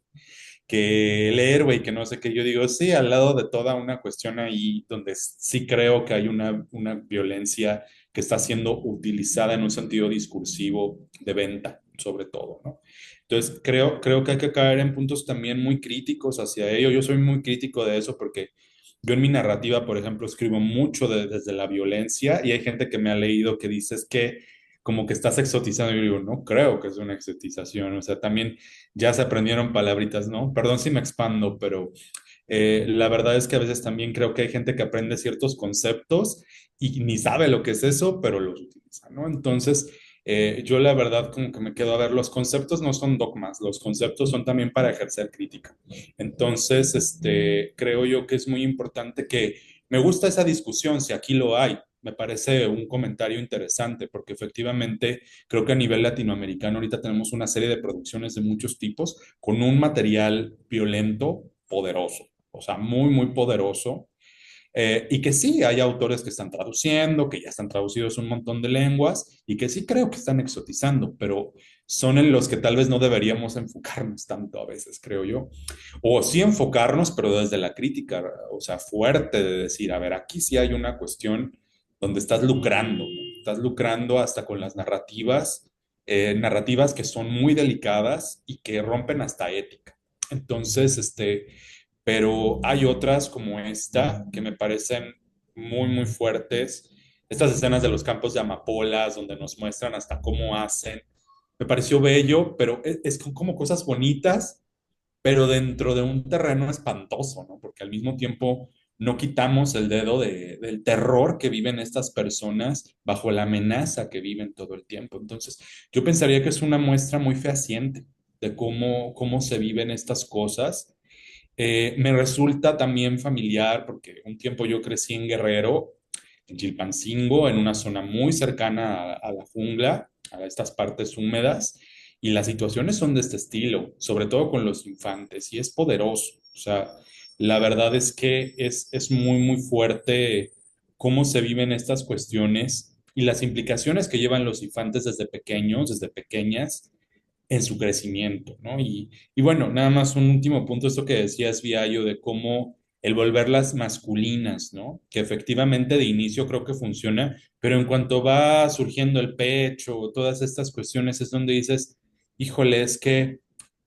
el héroe y que no sé qué, yo digo, sí, al lado de toda una cuestión ahí donde sí creo que hay una violencia que está siendo utilizada en un sentido discursivo de venta, sobre todo, ¿no? Entonces, creo que hay que caer en puntos también muy críticos hacia ello. Yo soy muy crítico de eso porque yo en mi narrativa, por ejemplo, escribo mucho desde la violencia y hay gente que me ha leído que dice es que como que estás exotizando. Y yo digo, no creo que es una exotización. O sea, también ya se aprendieron palabritas, ¿no? Perdón si me expando, pero la verdad es que a veces también creo que hay gente que aprende ciertos conceptos y ni sabe lo que es eso, pero los utiliza, ¿no? Entonces, yo la verdad como que me quedo a ver, los conceptos no son dogmas, los conceptos son también para ejercer crítica. Entonces, creo yo que es muy importante que me gusta esa discusión, si aquí lo hay. Me parece un comentario interesante porque efectivamente creo que a nivel latinoamericano ahorita tenemos una serie de producciones de muchos tipos con un material violento poderoso, o sea, muy, muy poderoso. Y que sí, hay autores que están traduciendo, que ya están traducidos un montón de lenguas y que sí creo que están exotizando, pero son en los que tal vez no deberíamos enfocarnos tanto a veces, creo yo. O sí enfocarnos, pero desde la crítica, o sea, fuerte de decir, a ver, aquí sí hay una cuestión donde estás lucrando, ¿no? Estás lucrando hasta con las narrativas que son muy delicadas y que rompen hasta ética. Entonces, pero hay otras como esta que me parecen muy, muy fuertes. Estas escenas de los campos de amapolas, donde nos muestran hasta cómo hacen. Me pareció bello, pero es como cosas bonitas, pero dentro de un terreno espantoso, ¿no? Porque al mismo tiempo no quitamos el dedo del terror que viven estas personas bajo la amenaza que viven todo el tiempo. Entonces, yo pensaría que es una muestra muy fehaciente de cómo se viven estas cosas. Me resulta también familiar porque un tiempo yo crecí en Guerrero, en Chilpancingo, en una zona muy cercana a la jungla, a estas partes húmedas, y las situaciones son de este estilo, sobre todo con los infantes, y es poderoso. O sea, la verdad es que es muy, muy fuerte cómo se viven estas cuestiones y las implicaciones que llevan los infantes desde pequeños, desde pequeñas en su crecimiento, ¿no? Y bueno, nada más un último punto, esto que decías, Viallo, de cómo el volverlas masculinas, ¿no? Que efectivamente de inicio creo que funciona, pero en cuanto va surgiendo el pecho, todas estas cuestiones, es donde dices, híjole, es que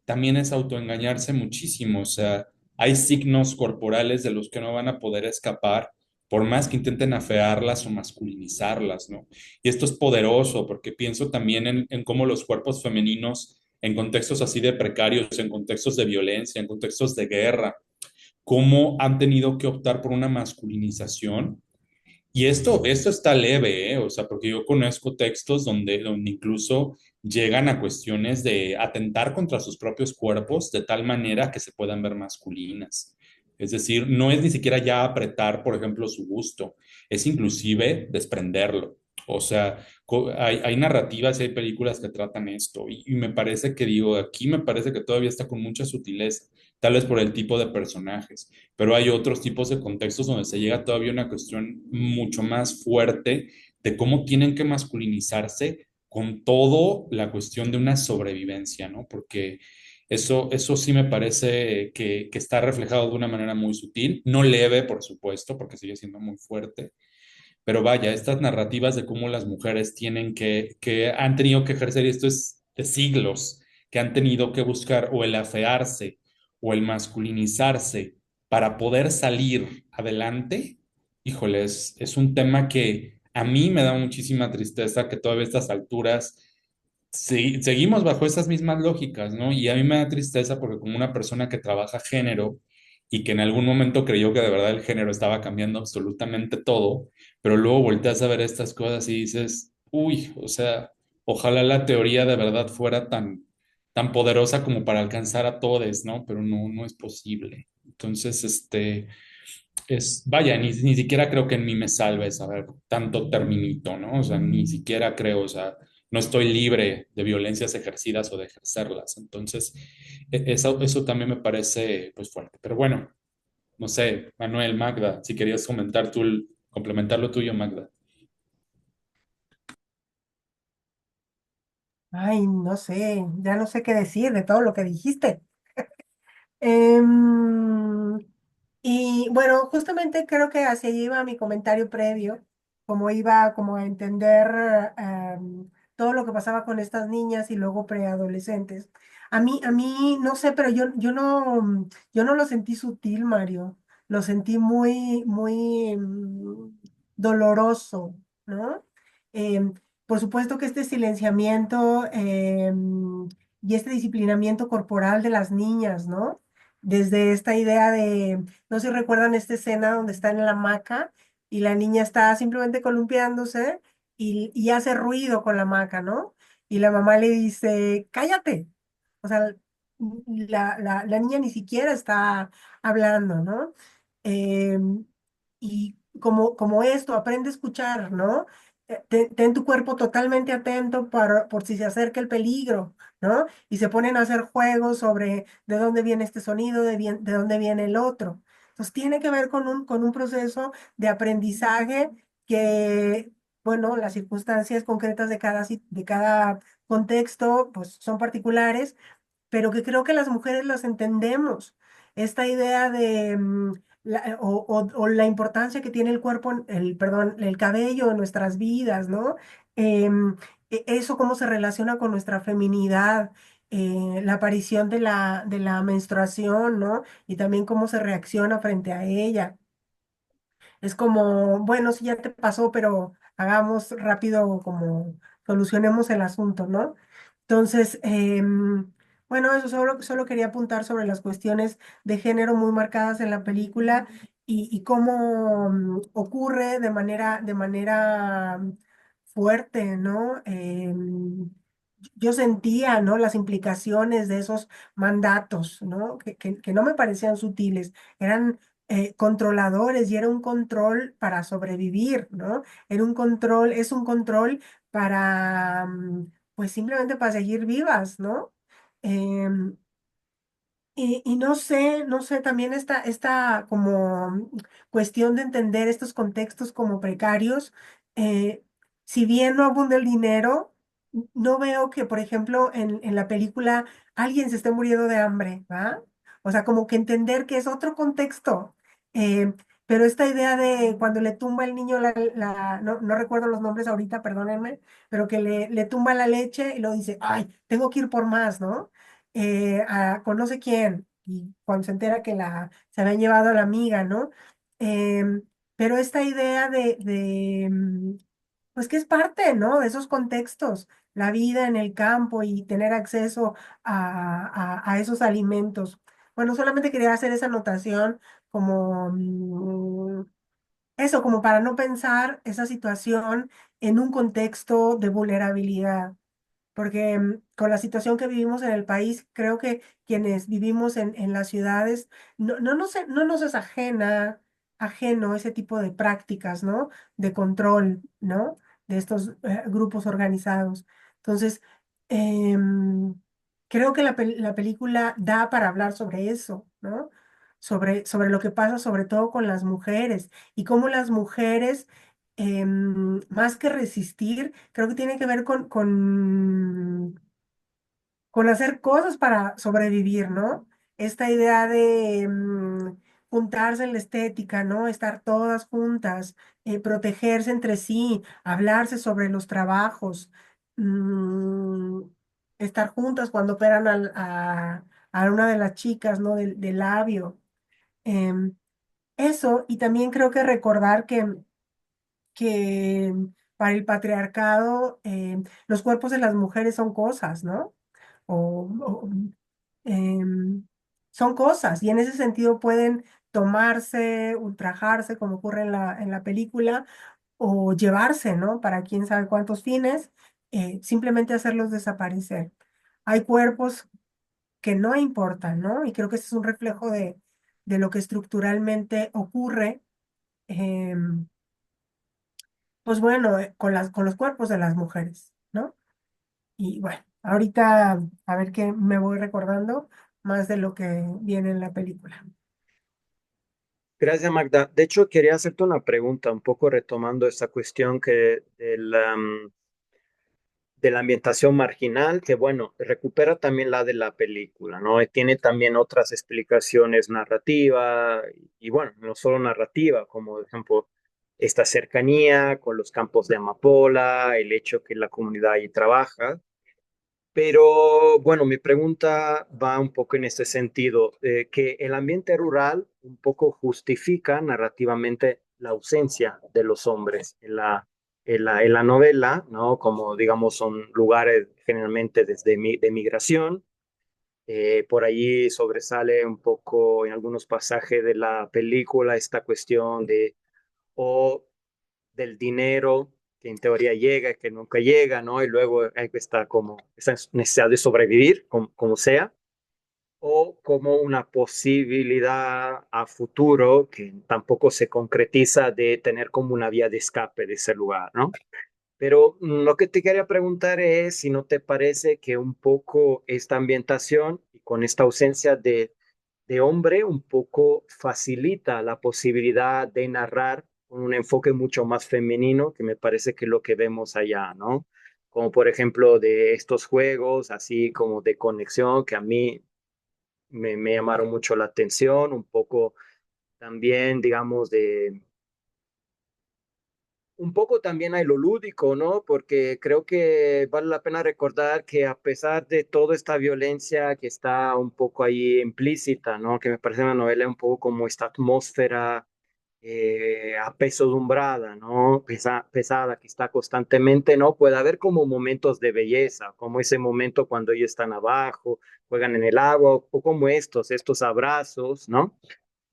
también es autoengañarse muchísimo, o sea, hay signos corporales de los que no van a poder escapar, por más que intenten afearlas o masculinizarlas, ¿no? Y esto es poderoso porque pienso también en cómo los cuerpos femeninos, en contextos así de precarios, en contextos de violencia, en contextos de guerra, cómo han tenido que optar por una masculinización y esto está leve, ¿eh? O sea, porque yo conozco textos donde incluso llegan a cuestiones de atentar contra sus propios cuerpos de tal manera que se puedan ver masculinas. Es decir, no es ni siquiera ya apretar, por ejemplo, su gusto, es inclusive desprenderlo. O sea, hay narrativas y hay películas que tratan esto y me parece que digo, aquí me parece que todavía está con mucha sutileza, tal vez por el tipo de personajes, pero hay otros tipos de contextos donde se llega todavía a una cuestión mucho más fuerte de cómo tienen que masculinizarse con todo la cuestión de una sobrevivencia, ¿no? Porque eso sí me parece que está reflejado de una manera muy sutil, no leve, por supuesto, porque sigue siendo muy fuerte, pero vaya, estas narrativas de cómo las mujeres que han tenido que ejercer, y esto es de siglos, que han tenido que buscar o el afearse o el masculinizarse para poder salir adelante, híjole, es un tema que a mí me da muchísima tristeza que todavía a estas alturas seguimos bajo esas mismas lógicas, ¿no? Y a mí me da tristeza porque como una persona que trabaja género y que en algún momento creyó que de verdad el género estaba cambiando absolutamente todo, pero luego volteas a ver estas cosas y dices, uy, o sea, ojalá la teoría de verdad fuera tan poderosa como para alcanzar a todos, ¿no? Pero no es posible. Entonces, vaya, ni siquiera creo que en mí me salve saber tanto terminito, ¿no? O sea, ni siquiera creo, o sea, no estoy libre de violencias ejercidas o de ejercerlas. Entonces, eso también me parece, pues, fuerte. Pero bueno, no sé, Manuel, Magda, si querías comentar tú, complementar lo tuyo, Magda. Ay, no sé, ya no sé qué decir de todo lo que dijiste. Em, y bueno, justamente creo que hacia allí iba mi comentario previo, como iba como a entender todo lo que pasaba con estas niñas y luego preadolescentes. A mí, no sé, pero yo no lo sentí sutil, Mario. Lo sentí muy, muy doloroso, ¿no? Em, por supuesto que este silenciamiento y este disciplinamiento corporal de las niñas, ¿no? Desde esta idea de, no sé si recuerdan esta escena donde están en la hamaca y la niña está simplemente columpiándose y hace ruido con la hamaca, ¿no? Y la mamá le dice, cállate. O sea, la niña ni siquiera está hablando, ¿no? Y como esto, aprende a escuchar, ¿no? Ten tu cuerpo totalmente atento por si se acerca el peligro, ¿no? Y se ponen a hacer juegos sobre de dónde viene este sonido, de dónde viene el otro. Entonces tiene que ver con un proceso de aprendizaje que, bueno, las circunstancias concretas de cada contexto, pues son particulares, pero que creo que las mujeres las entendemos. Esta idea de o la importancia que tiene el cuerpo, perdón, el cabello en nuestras vidas, ¿no? Eso cómo se relaciona con nuestra feminidad, la aparición de la menstruación, ¿no? Y también cómo se reacciona frente a ella. Es como, bueno, sí ya te pasó, pero hagamos rápido como solucionemos el asunto, ¿no? Entonces, bueno, eso solo quería apuntar sobre las cuestiones de género muy marcadas en la película y cómo ocurre de manera fuerte, ¿no? Yo sentía, ¿no? Las implicaciones de esos mandatos, ¿no? Que no me parecían sutiles, eran controladores y era un control para sobrevivir, ¿no? Es un control para, pues simplemente para seguir vivas, ¿no? Em, y no sé, también esta como cuestión de entender estos contextos como precarios, eh, si bien no abunda el dinero, no veo que, por ejemplo, en la película alguien se esté muriendo de hambre, ¿va? O sea, como que entender que es otro contexto. eh, pero esta idea de cuando le tumba el niño no recuerdo los nombres ahorita, perdónenme, pero que le tumba la leche y lo dice, ay, tengo que ir por más, ¿no? Con no sé quién, y cuando se entera que se habían llevado a la amiga, ¿no? Em, pero esta idea pues que es parte, ¿no? De esos contextos, la vida en el campo y tener acceso a esos alimentos. Bueno, solamente quería hacer esa anotación como eso, como para no pensar esa situación en un contexto de vulnerabilidad porque con la situación que vivimos en el país, creo que quienes vivimos en las ciudades, no nos es ajeno ese tipo de prácticas, ¿no? De control, ¿no? De estos grupos organizados. Entonces, em, creo que la película da para hablar sobre eso, ¿no? Sobre lo que pasa sobre todo con las mujeres y cómo las mujeres más que resistir, creo que tiene que ver con hacer cosas para sobrevivir, ¿no? Esta idea de juntarse en la estética, ¿no? Estar todas juntas, protegerse entre sí, hablarse sobre los trabajos, mm, estar juntas cuando operan a una de las chicas, ¿no? Del labio. Em, Eso, y también creo que recordar que para el patriarcado los cuerpos de las mujeres son cosas, ¿no? O, em, son cosas y en ese sentido pueden tomarse, ultrajarse, como ocurre en la película, o llevarse, ¿no? Para quién sabe cuántos fines, simplemente hacerlos desaparecer. Hay cuerpos que no importan, ¿no? Y creo que ese es un reflejo de lo que estructuralmente ocurre. em, pues bueno, con los cuerpos de las mujeres, ¿no? Y bueno, ahorita a ver qué me voy recordando más de lo que viene en la película. Gracias, Magda. De hecho, quería hacerte una pregunta, un poco retomando esta cuestión de la ambientación marginal, que bueno, recupera también la de la película, ¿no? Y tiene también otras explicaciones narrativas, y bueno, no solo narrativa, como por ejemplo esta cercanía con los campos de amapola, el hecho que la comunidad ahí trabaja. Pero bueno, mi pregunta va un poco en este sentido, que el ambiente rural un poco justifica narrativamente la ausencia de los hombres en la novela, ¿no? Como digamos son lugares generalmente de migración. Por allí sobresale un poco en algunos pasajes de la película esta cuestión o del dinero que en teoría llega, que nunca llega, ¿no? Y luego hay que estar como esa necesidad de sobrevivir, como sea, o como una posibilidad a futuro que tampoco se concretiza de tener como una vía de escape de ese lugar, ¿no? Pero lo que te quería preguntar es si no te parece que un poco esta ambientación y con esta ausencia de hombre un poco facilita la posibilidad de narrar con un enfoque mucho más femenino, que me parece que es lo que vemos allá, ¿no? Como por ejemplo de estos juegos, así como de conexión, que a mí me llamaron mucho la atención, un poco también, digamos, de un poco también hay lo lúdico, ¿no? Porque creo que vale la pena recordar que a pesar de toda esta violencia que está un poco ahí implícita, ¿no? Que me parece una novela un poco como esta atmósfera apesadumbrada, ¿no? Pesada, que está constantemente, ¿no? Puede haber como momentos de belleza, como ese momento cuando ellos están abajo, juegan en el agua, o como estos abrazos, ¿no?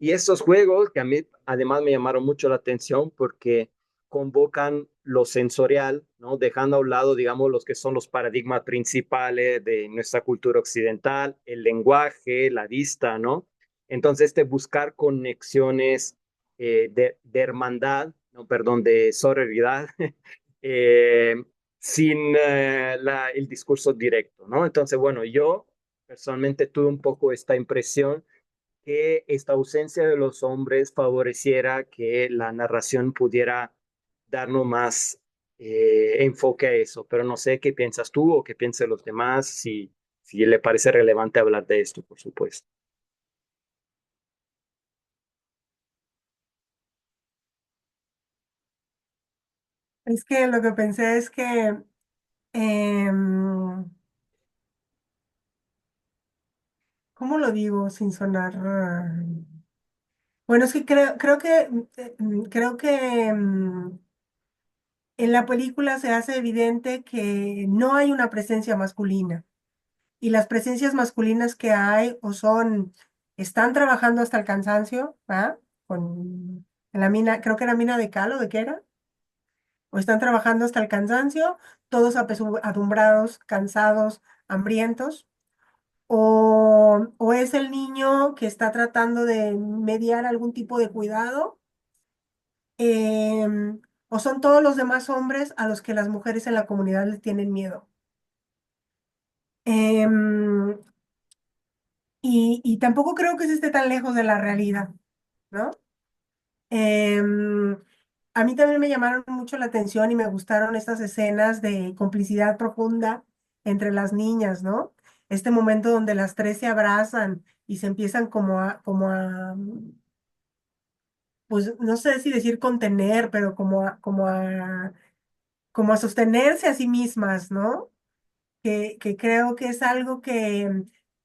Y estos juegos que a mí además me llamaron mucho la atención porque convocan lo sensorial, ¿no? Dejando a un lado, digamos, los que son los paradigmas principales de nuestra cultura occidental, el lenguaje, la vista, ¿no? Entonces, buscar conexiones de hermandad, no, perdón, de sororidad, eh, sin el discurso directo, ¿no? Entonces, bueno, yo personalmente tuve un poco esta impresión que esta ausencia de los hombres favoreciera que la narración pudiera darnos más enfoque a eso. Pero no sé qué piensas tú o qué piensan los demás, si le parece relevante hablar de esto, por supuesto. Es que lo que pensé es que, em, ¿cómo lo digo sin sonar? Bueno, es que creo que en la película se hace evidente que no hay una presencia masculina. Y las presencias masculinas que hay están trabajando hasta el cansancio, ¿va? En la mina, creo que era mina de cal o de qué era, o están trabajando hasta el cansancio, todos apesadumbrados, cansados, hambrientos, o es el niño que está tratando de mediar algún tipo de cuidado, o son todos los demás hombres a los que las mujeres en la comunidad les tienen miedo. Em, y tampoco creo que se esté tan lejos de la realidad, ¿no? Em, a mí también me llamaron mucho la atención y me gustaron estas escenas de complicidad profunda entre las niñas, ¿no? Este momento donde las tres se abrazan y se empiezan pues no sé si decir contener, pero como a sostenerse a sí mismas, ¿no? Que creo que es algo que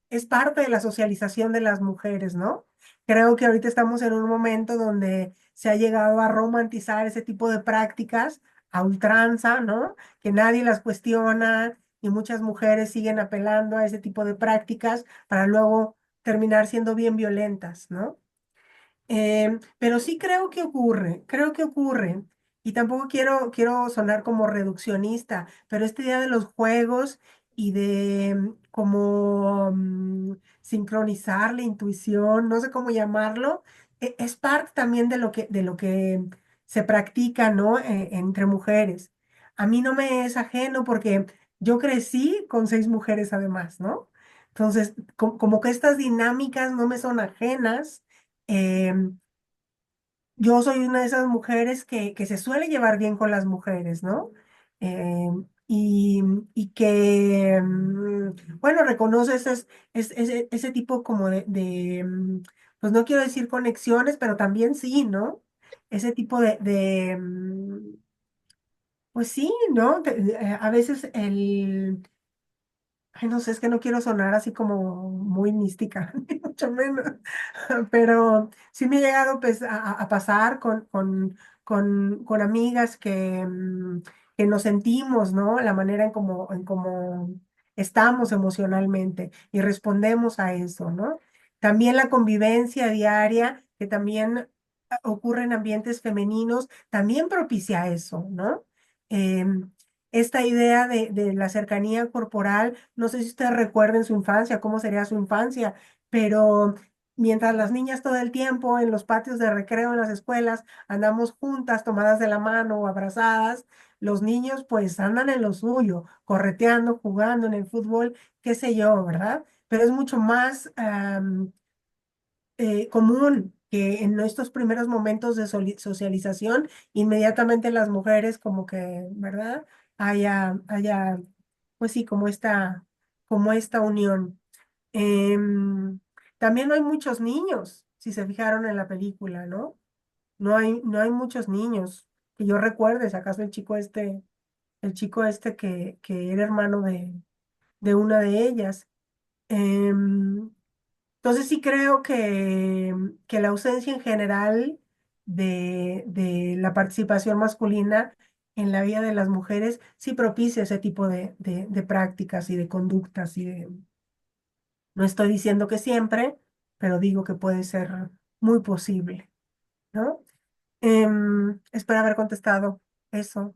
es parte de la socialización de las mujeres, ¿no? Creo que ahorita estamos en un momento donde se ha llegado a romantizar ese tipo de prácticas a ultranza, ¿no? Que nadie las cuestiona y muchas mujeres siguen apelando a ese tipo de prácticas para luego terminar siendo bien violentas, ¿no? Pero sí creo que ocurre, y tampoco quiero sonar como reduccionista, pero esta idea de los juegos y de como sincronizar la intuición, no sé cómo llamarlo, es parte también de lo que se practica, ¿no? Entre mujeres. A mí no me es ajeno porque yo crecí con 6 mujeres además, ¿no? Entonces, como que estas dinámicas no me son ajenas. Em, yo soy una de esas mujeres que se suele llevar bien con las mujeres, ¿no? Y, y que, bueno, reconoce ese tipo como pues no quiero decir conexiones, pero también sí, ¿no? Ese tipo pues sí, ¿no? A veces ay, no sé, es que no quiero sonar así como muy mística, ni mucho menos, pero sí me ha llegado pues, a pasar con amigas que nos sentimos, ¿no? La manera en cómo estamos emocionalmente y respondemos a eso, ¿no? También la convivencia diaria, que también ocurre en ambientes femeninos, también propicia eso, ¿no? Em, esta idea de la cercanía corporal, no sé si ustedes recuerden su infancia, cómo sería su infancia, pero mientras las niñas todo el tiempo en los patios de recreo en las escuelas andamos juntas, tomadas de la mano o abrazadas, los niños pues andan en lo suyo, correteando, jugando en el fútbol, qué sé yo, ¿verdad? Pero es mucho más común que en estos primeros momentos de socialización, inmediatamente las mujeres como que, ¿verdad? Haya, pues sí, como esta unión. Em, También no hay muchos niños, si se fijaron en la película, ¿no? No hay muchos niños. Que yo recuerde, si acaso el chico este que era hermano de una de ellas. Em, entonces sí creo que la ausencia en general de la participación masculina en la vida de las mujeres sí propicia ese tipo de prácticas y de conductas no estoy diciendo que siempre, pero digo que puede ser muy posible, ¿no? Espero haber contestado eso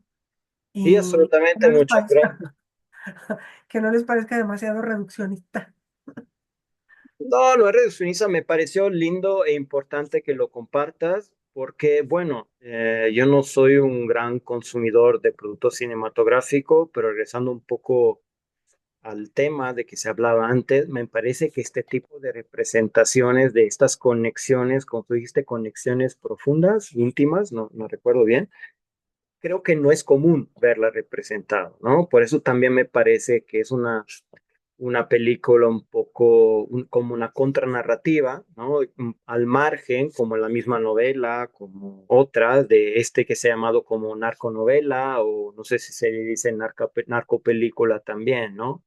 Sí, y que absolutamente, no les muchas gracias. parezca, que no les parezca demasiado reduccionista. No, no es reduccionista, me pareció lindo e importante que lo compartas porque, bueno, yo no soy un gran consumidor de productos cinematográficos, pero regresando un poco al tema de que se hablaba antes, me parece que este tipo de representaciones de estas conexiones, como tú dijiste, conexiones profundas, íntimas, no recuerdo bien, creo que no es común verla representada, ¿no? Por eso también me parece que es una película un poco como una contranarrativa, ¿no? Al margen, como la misma novela, como otras de este que se ha llamado como narconovela o no sé si se le dice narcopelícula también, ¿no?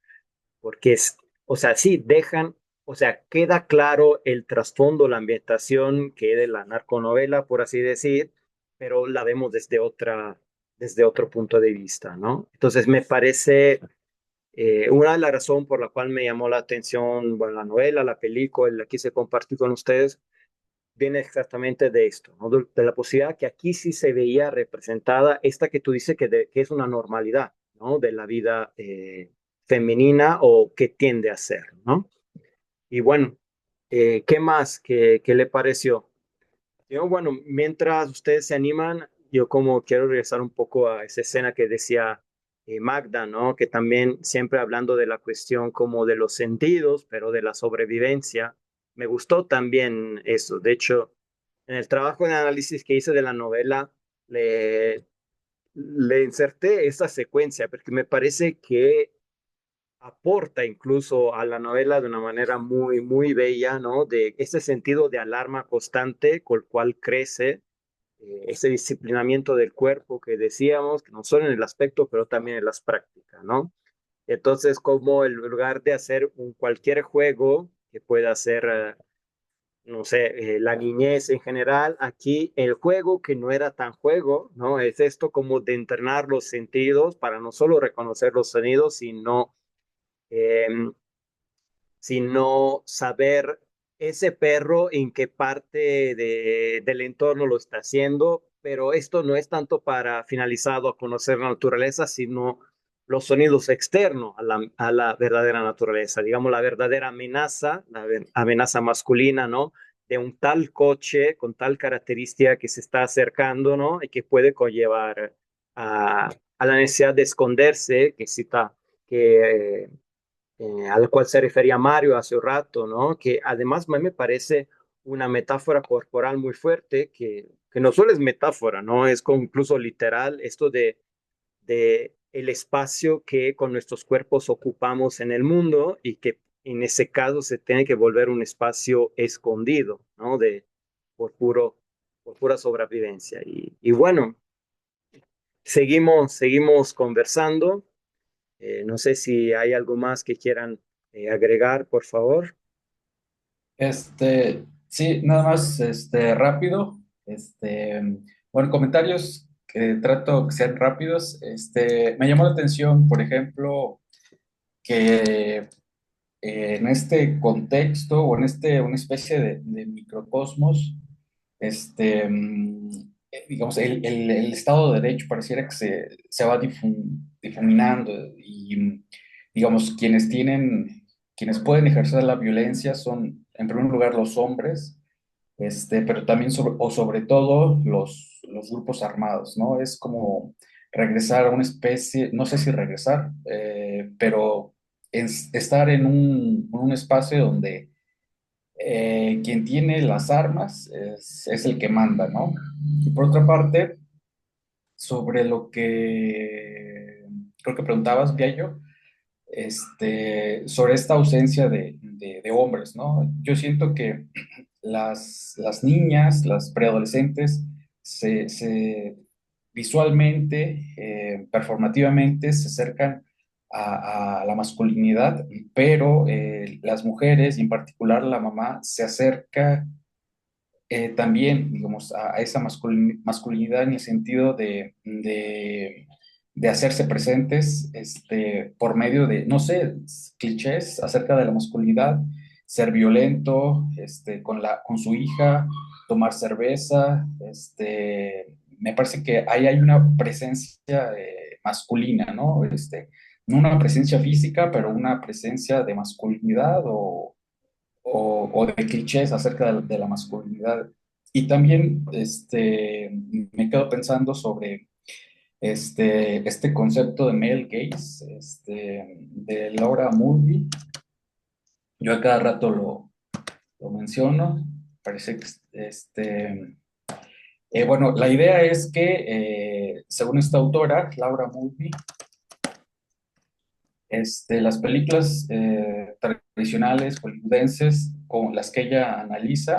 Porque es, o sea, sí, dejan, o sea, queda claro el trasfondo, la ambientación que de la narconovela, por así decir, pero la vemos desde otro punto de vista, ¿no? Entonces me parece una de las razones por la cual me llamó la atención, bueno, la novela, la película, la quise compartir con ustedes, viene exactamente de esto, ¿no? De la posibilidad que aquí sí se veía representada esta que tú dices que es una normalidad, ¿no? De la vida femenina o que tiende a ser, ¿no? Y bueno, ¿qué más? ¿Qué le pareció? Yo, bueno, mientras ustedes se animan, yo como quiero regresar un poco a esa escena que decía Magda, ¿no? Que también siempre hablando de la cuestión como de los sentidos, pero de la sobrevivencia, me gustó también eso. De hecho, en el trabajo de análisis que hice de la novela, le, le inserté esa secuencia, porque me parece que aporta incluso a la novela de una manera muy, muy bella, ¿no? De ese sentido de alarma constante con el cual crece ese disciplinamiento del cuerpo que decíamos, que no solo en el aspecto, pero también en las prácticas, ¿no? Entonces, como en lugar de hacer cualquier juego que pueda hacer, no sé, la niñez en general, aquí el juego que no era tan juego, ¿no? Es esto como de entrenar los sentidos para no solo reconocer los sonidos, eh, sino saber ese perro en qué parte del entorno lo está haciendo, pero esto no es tanto para finalizado a conocer la naturaleza, sino los sonidos externos a la verdadera naturaleza, digamos la verdadera amenaza, amenaza masculina, ¿no? De un tal coche con tal característica que se está acercando, ¿no? Y que puede conllevar a la necesidad de esconderse, que al cual se refería Mario hace un rato, ¿no? Que además me parece una metáfora corporal muy fuerte, que no solo es metáfora, ¿no? Es incluso literal, esto de el espacio que con nuestros cuerpos ocupamos en el mundo y que en ese caso se tiene que volver un espacio escondido, ¿no? Por puro, por pura sobrevivencia. Y bueno, seguimos conversando. No sé si hay algo más que quieran agregar, por favor. Sí, nada más, rápido, bueno, comentarios que trato que sean rápidos, me llamó la atención, por ejemplo, que en este contexto o en una especie de microcosmos, digamos, el Estado de Derecho pareciera que se va difuminando y, digamos, quienes pueden ejercer la violencia son, en primer lugar, los hombres, pero también sobre todo los grupos armados, ¿no? Es como regresar a una especie, no sé si regresar, pero estar en un espacio donde quien tiene las armas es el que manda, ¿no? Y por otra parte, sobre lo que creo que preguntabas, Viallo, sobre esta ausencia de hombres, ¿no? Yo siento que las niñas, las preadolescentes, visualmente, performativamente, se acercan a la masculinidad, pero las mujeres, y en particular la mamá, se acerca también, digamos, a esa masculinidad en el sentido de hacerse presentes por medio de, no sé, clichés acerca de la masculinidad, ser violento con su hija, tomar cerveza. Me parece que ahí hay una presencia masculina, ¿no? No una presencia física, pero una presencia de masculinidad o de clichés acerca de la masculinidad. Y también me quedo pensando sobre este concepto de male gaze, de Laura Mulvey. Yo a cada rato lo menciono. Parece que bueno, la idea es que, según esta autora, Laura Mulvey, las películas tradicionales hollywoodenses con las que ella analiza,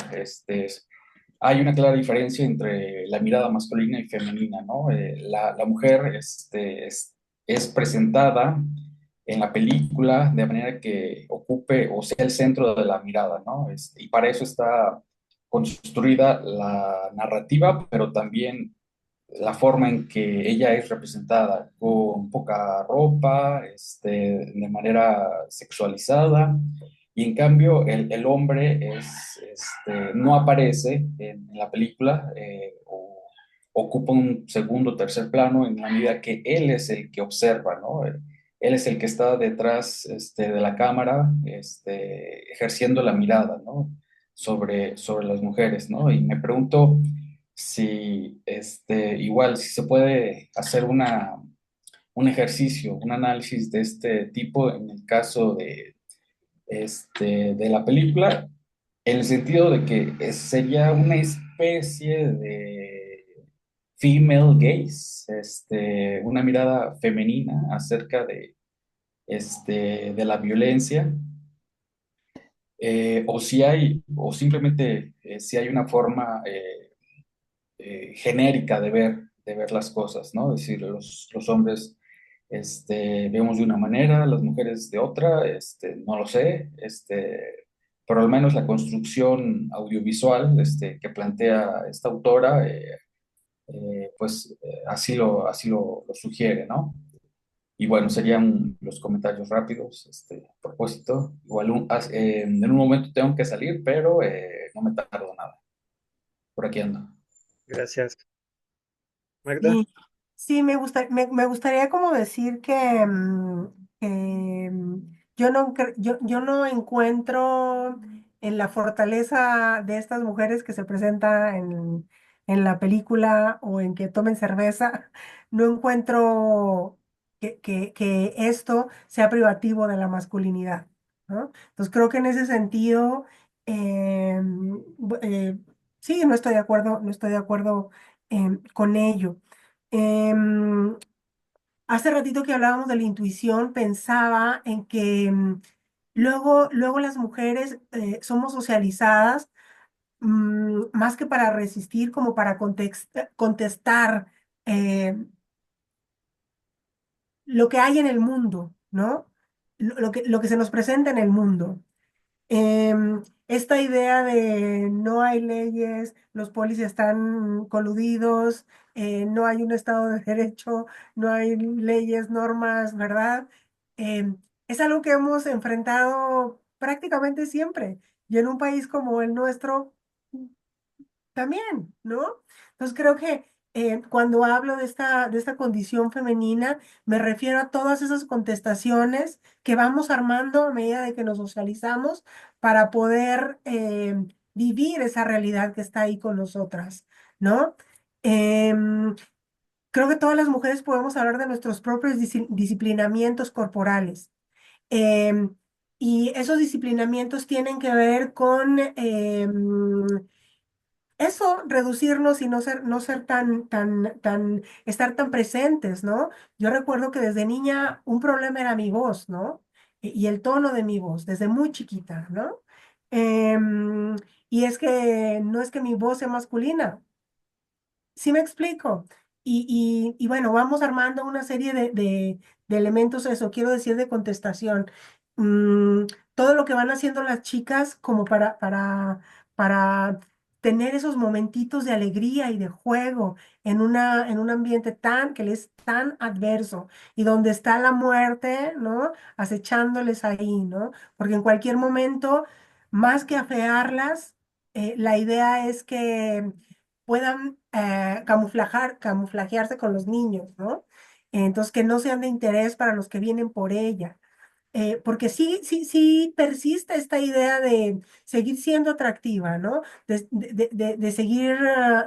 hay una clara diferencia entre la mirada masculina y femenina, ¿no? La mujer es presentada en la película de manera que ocupe o sea el centro de la mirada, ¿no? Y para eso está construida la narrativa, pero también la forma en que ella es representada, con poca ropa, de manera sexualizada, y en cambio el hombre no aparece en la película, o ocupa un segundo o tercer plano en la medida que él es el que observa, ¿no? Él es el que está detrás de la cámara, ejerciendo la mirada, ¿no? Sobre las mujeres, ¿no? Y me pregunto si, igual, si se puede hacer un ejercicio, un análisis de este tipo en el caso de la película, en el sentido de que sería una especie de female gaze, una mirada femenina acerca de la violencia, o simplemente si hay una forma genérica de ver las cosas, ¿no? Es decir, los hombres vemos de una manera, las mujeres de otra, no lo sé, pero al menos la construcción audiovisual que plantea esta autora, pues así lo sugiere, ¿no? Y bueno, serían los comentarios rápidos, a propósito. Igual en un momento tengo que salir, pero no me tardo nada. Por aquí ando. Gracias. Magda. Sí, sí, me gustaría como decir yo yo no encuentro en la fortaleza de estas mujeres que se presenta en la película o en que tomen cerveza, no encuentro que esto sea privativo de la masculinidad, ¿no? Entonces creo que en ese sentido, sí, no estoy de acuerdo, no estoy de acuerdo con ello. Em, Hace ratito que hablábamos de la intuición, pensaba en que luego las mujeres somos socializadas más que para resistir, como para contestar eh, lo que hay en el mundo, ¿no? Lo que se nos presenta en el mundo. Esta idea de no hay leyes, los polis están coludidos, no hay un Estado de Derecho, no hay leyes, normas, ¿verdad? Es algo que hemos enfrentado prácticamente siempre. Y en un país como el nuestro, también, ¿no? Entonces creo que cuando hablo de esta condición femenina, me refiero a todas esas contestaciones que vamos armando a medida de que nos socializamos para poder vivir esa realidad que está ahí con nosotras, ¿no? Em, Creo que todas las mujeres podemos hablar de nuestros propios disciplinamientos corporales. Em, Y esos disciplinamientos tienen que ver con eso, reducirnos y no ser estar tan presentes, ¿no? Yo recuerdo que desde niña un problema era mi voz, ¿no? Y el tono de mi voz, desde muy chiquita, ¿no? Em, y es que no es que mi voz sea masculina, ¿sí me explico? Y bueno, vamos armando una serie de elementos, eso quiero decir, de contestación. Mm, todo lo que van haciendo las chicas como para tener esos momentitos de alegría y de juego en un ambiente que les es tan adverso y donde está la muerte, ¿no? Acechándoles ahí, ¿no? Porque en cualquier momento, más que afearlas, la idea es que puedan camuflajearse con los niños, ¿no? Entonces, que no sean de interés para los que vienen por ella. Porque sí persiste esta idea de seguir siendo atractiva, ¿no? De seguir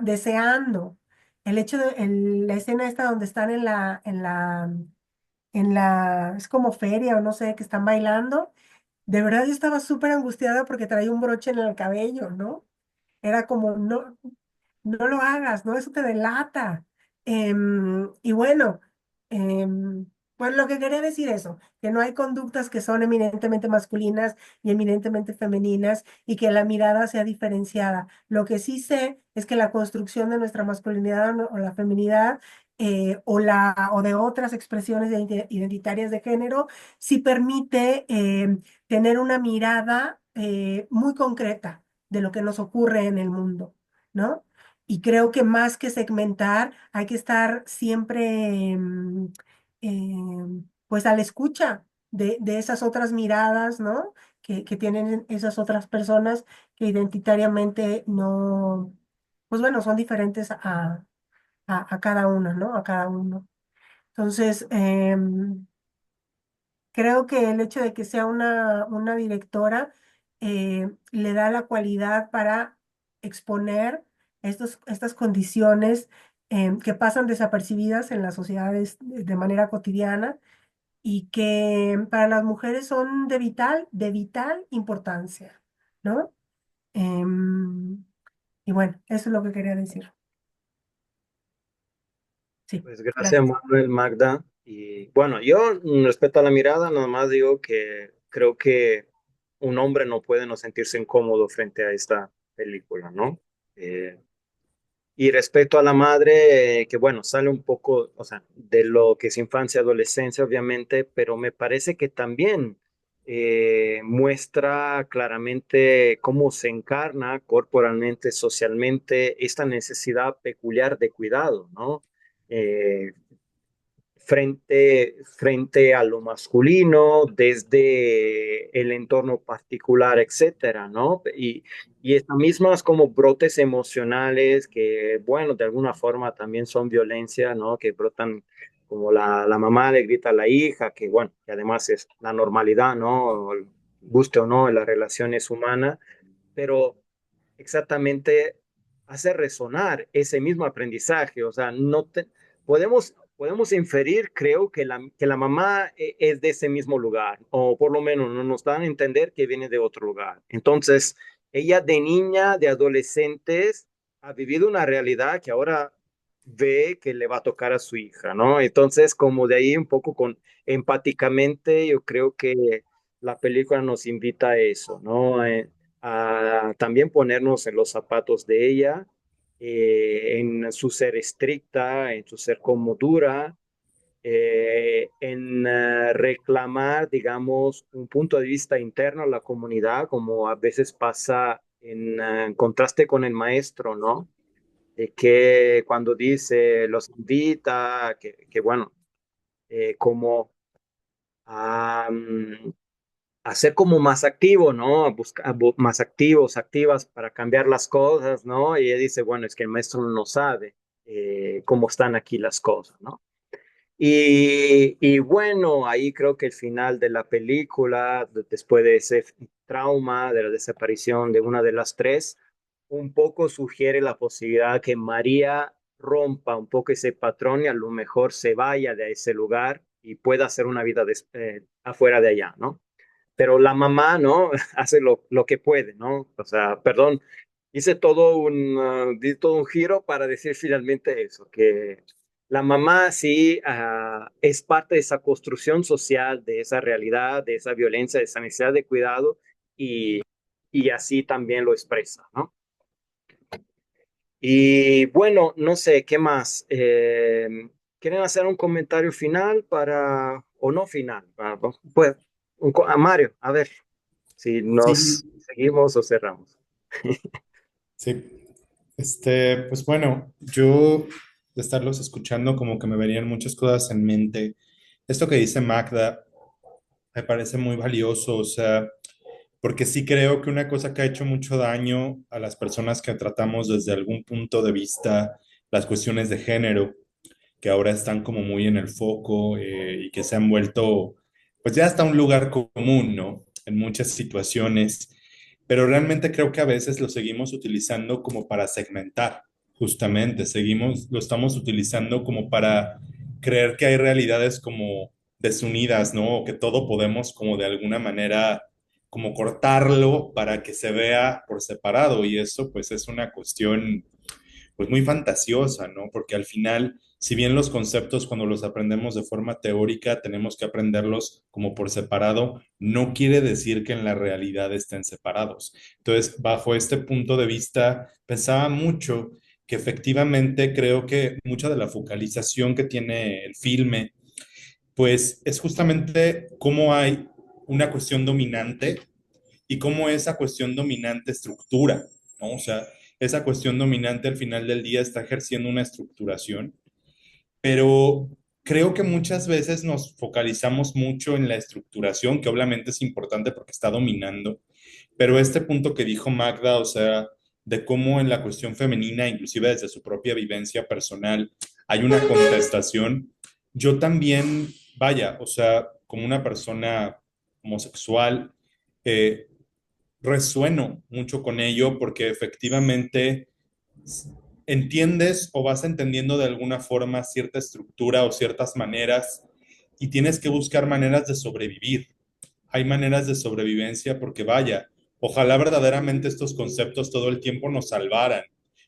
deseando. El hecho de la escena esta donde están es como feria o no sé, que están bailando. De verdad yo estaba súper angustiada porque traía un broche en el cabello, ¿no? Era como, no, no lo hagas, ¿no? Eso te delata. Y bueno, pues lo que quería decir eso, que no hay conductas que son eminentemente masculinas y eminentemente femeninas y que la mirada sea diferenciada. Lo que sí sé es que la construcción de nuestra masculinidad o la feminidad o de otras expresiones identitarias de género sí permite tener una mirada muy concreta de lo que nos ocurre en el mundo, ¿no? Y creo que más que segmentar, hay que estar siempre, pues, a la escucha de esas otras miradas, ¿no? Que tienen esas otras personas que identitariamente no, pues bueno, son diferentes a cada una, ¿no? A cada uno. Entonces, creo que el hecho de que sea una directora le da la cualidad para exponer estas condiciones que pasan desapercibidas en las sociedades de manera cotidiana y que para las mujeres son de vital importancia, ¿no? Em, y bueno, eso es lo que quería decir. Sí, Pues gracias, gracias. Manuel, Magda. Y bueno, yo respecto a la mirada, nomás digo que creo que un hombre no puede no sentirse incómodo frente a esta película, ¿no? Eh, y respecto a la madre, que bueno, sale un poco, o sea, de lo que es infancia, adolescencia, obviamente, pero me parece que también muestra claramente cómo se encarna corporalmente, socialmente, esta necesidad peculiar de cuidado, ¿no? Eh, frente a lo masculino, desde el entorno particular, etcétera, ¿no? Y estas mismas como brotes emocionales que, bueno, de alguna forma también son violencia, ¿no? Que brotan como la mamá le grita a la hija, que bueno, que además es la normalidad, ¿no? Guste o no, en las relaciones humanas, pero exactamente hace resonar ese mismo aprendizaje. O sea, podemos inferir, creo, que la mamá es de ese mismo lugar, o por lo menos no nos dan a entender que viene de otro lugar. Entonces, ella de niña, de adolescentes, ha vivido una realidad que ahora ve que le va a tocar a su hija, ¿no? Entonces, como de ahí un poco empáticamente, yo creo que la película nos invita a eso, ¿no? A también ponernos en los zapatos de ella, en su ser estricta, en su ser como dura, en reclamar, digamos, un punto de vista interno a la comunidad, como a veces pasa en contraste con el maestro, ¿no? Que cuando dice, los invita, que bueno, como a, a ser como más activo, ¿no? A buscar más activos, activas para cambiar las cosas, ¿no? Y ella dice, bueno, es que el maestro no sabe cómo están aquí las cosas, ¿no? Y bueno, ahí creo que el final de la película, después de ese trauma, de la desaparición de una de las tres, un poco sugiere la posibilidad que María rompa un poco ese patrón y a lo mejor se vaya de ese lugar y pueda hacer una vida afuera de allá, ¿no? pero la mamá, ¿no? Hace lo que puede, ¿no? O sea, perdón, di todo un giro para decir finalmente eso, que la mamá sí es parte de esa construcción social, de esa realidad, de esa violencia, de esa necesidad de cuidado y, y así también lo expresa, ¿no? Y bueno, no sé, ¿qué más? ¿Quieren hacer un comentario final o no final? Pues, a Mario, a ver si nos Sí, seguimos o cerramos. sí. Pues bueno, yo de estarlos escuchando como que me venían muchas cosas en mente. Esto que dice Magda me parece muy valioso, o sea, porque sí creo que una cosa que ha hecho mucho daño a las personas que tratamos desde algún punto de vista las cuestiones de género, que ahora están como muy en el foco y que se han vuelto, pues ya hasta un lugar común, ¿no? En muchas situaciones, pero realmente creo que a veces lo seguimos utilizando como para segmentar, justamente, lo estamos utilizando como para creer que hay realidades como desunidas, ¿no? O que todo podemos como de alguna manera como cortarlo para que se vea por separado y eso pues es una cuestión pues muy fantasiosa, ¿no? Porque al final, si bien los conceptos cuando los aprendemos de forma teórica tenemos que aprenderlos como por separado, no quiere decir que en la realidad estén separados. Entonces, bajo este punto de vista, pensaba mucho que efectivamente creo que mucha de la focalización que tiene el filme, pues es justamente cómo hay una cuestión dominante y cómo esa cuestión dominante estructura, ¿no? O sea, esa cuestión dominante al final del día está ejerciendo una estructuración, pero creo que muchas veces nos focalizamos mucho en la estructuración, que obviamente es importante porque está dominando, pero este punto que dijo Magda, o sea, de cómo en la cuestión femenina, inclusive desde su propia vivencia personal, hay una contestación, yo también, vaya, o sea, como una persona homosexual, eh, resueno mucho con ello porque efectivamente entiendes o vas entendiendo de alguna forma cierta estructura o ciertas maneras y tienes que buscar maneras de sobrevivir. Hay maneras de sobrevivencia porque vaya, ojalá verdaderamente estos conceptos todo el tiempo nos salvaran,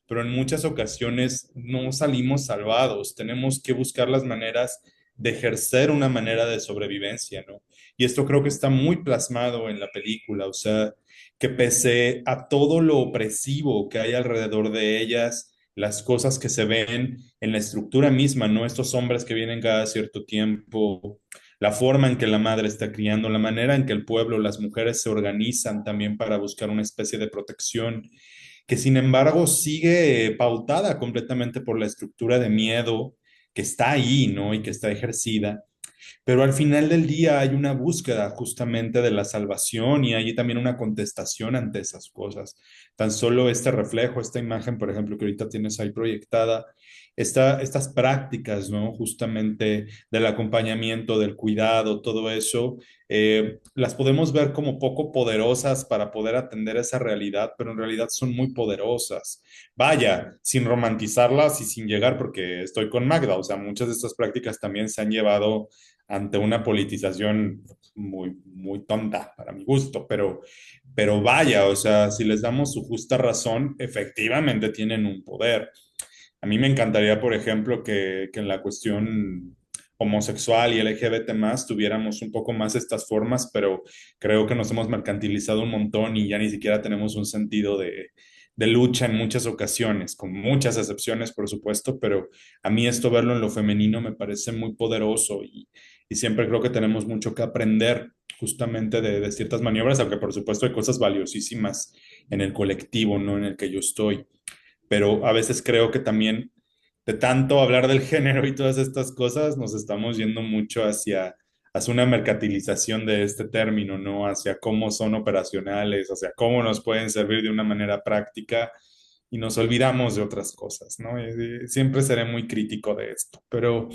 pero en muchas ocasiones no salimos salvados. Tenemos que buscar las maneras de ejercer una manera de sobrevivencia, ¿no? Y esto creo que está muy plasmado en la película, o sea, que pese a todo lo opresivo que hay alrededor de ellas, las cosas que se ven en la estructura misma, ¿no? Estos hombres que vienen cada cierto tiempo, la forma en que la madre está criando, la manera en que el pueblo, las mujeres se organizan también para buscar una especie de protección, que sin embargo sigue pautada completamente por la estructura de miedo que está ahí, ¿no? Y que está ejercida. Pero al final del día hay una búsqueda justamente de la salvación y hay también una contestación ante esas cosas. Tan solo este reflejo, esta imagen, por ejemplo, que ahorita tienes ahí proyectada, estas prácticas, ¿no? Justamente del acompañamiento, del cuidado, todo eso, las podemos ver como poco poderosas para poder atender esa realidad, pero en realidad son muy poderosas. Vaya, sin romantizarlas y sin llegar, porque estoy con Magda, o sea, muchas de estas prácticas también se han llevado ante una politización muy, muy tonta para mi gusto, pero vaya, o sea, si les damos su justa razón, efectivamente tienen un poder. A mí me encantaría, por ejemplo, que en la cuestión homosexual y LGBT más tuviéramos un poco más estas formas, pero creo que nos hemos mercantilizado un montón y ya ni siquiera tenemos un sentido de lucha en muchas ocasiones, con muchas excepciones, por supuesto, pero a mí esto verlo en lo femenino me parece muy poderoso y siempre creo que tenemos mucho que aprender justamente de ciertas maniobras, aunque por supuesto hay cosas valiosísimas en el colectivo, ¿no? En el que yo estoy, pero a veces creo que también de tanto hablar del género y todas estas cosas, nos estamos yendo mucho hacia una mercantilización de este término, ¿no? Hacia cómo son operacionales, hacia cómo nos pueden servir de una manera práctica y nos olvidamos de otras cosas, ¿no? Y siempre seré muy crítico de esto, pero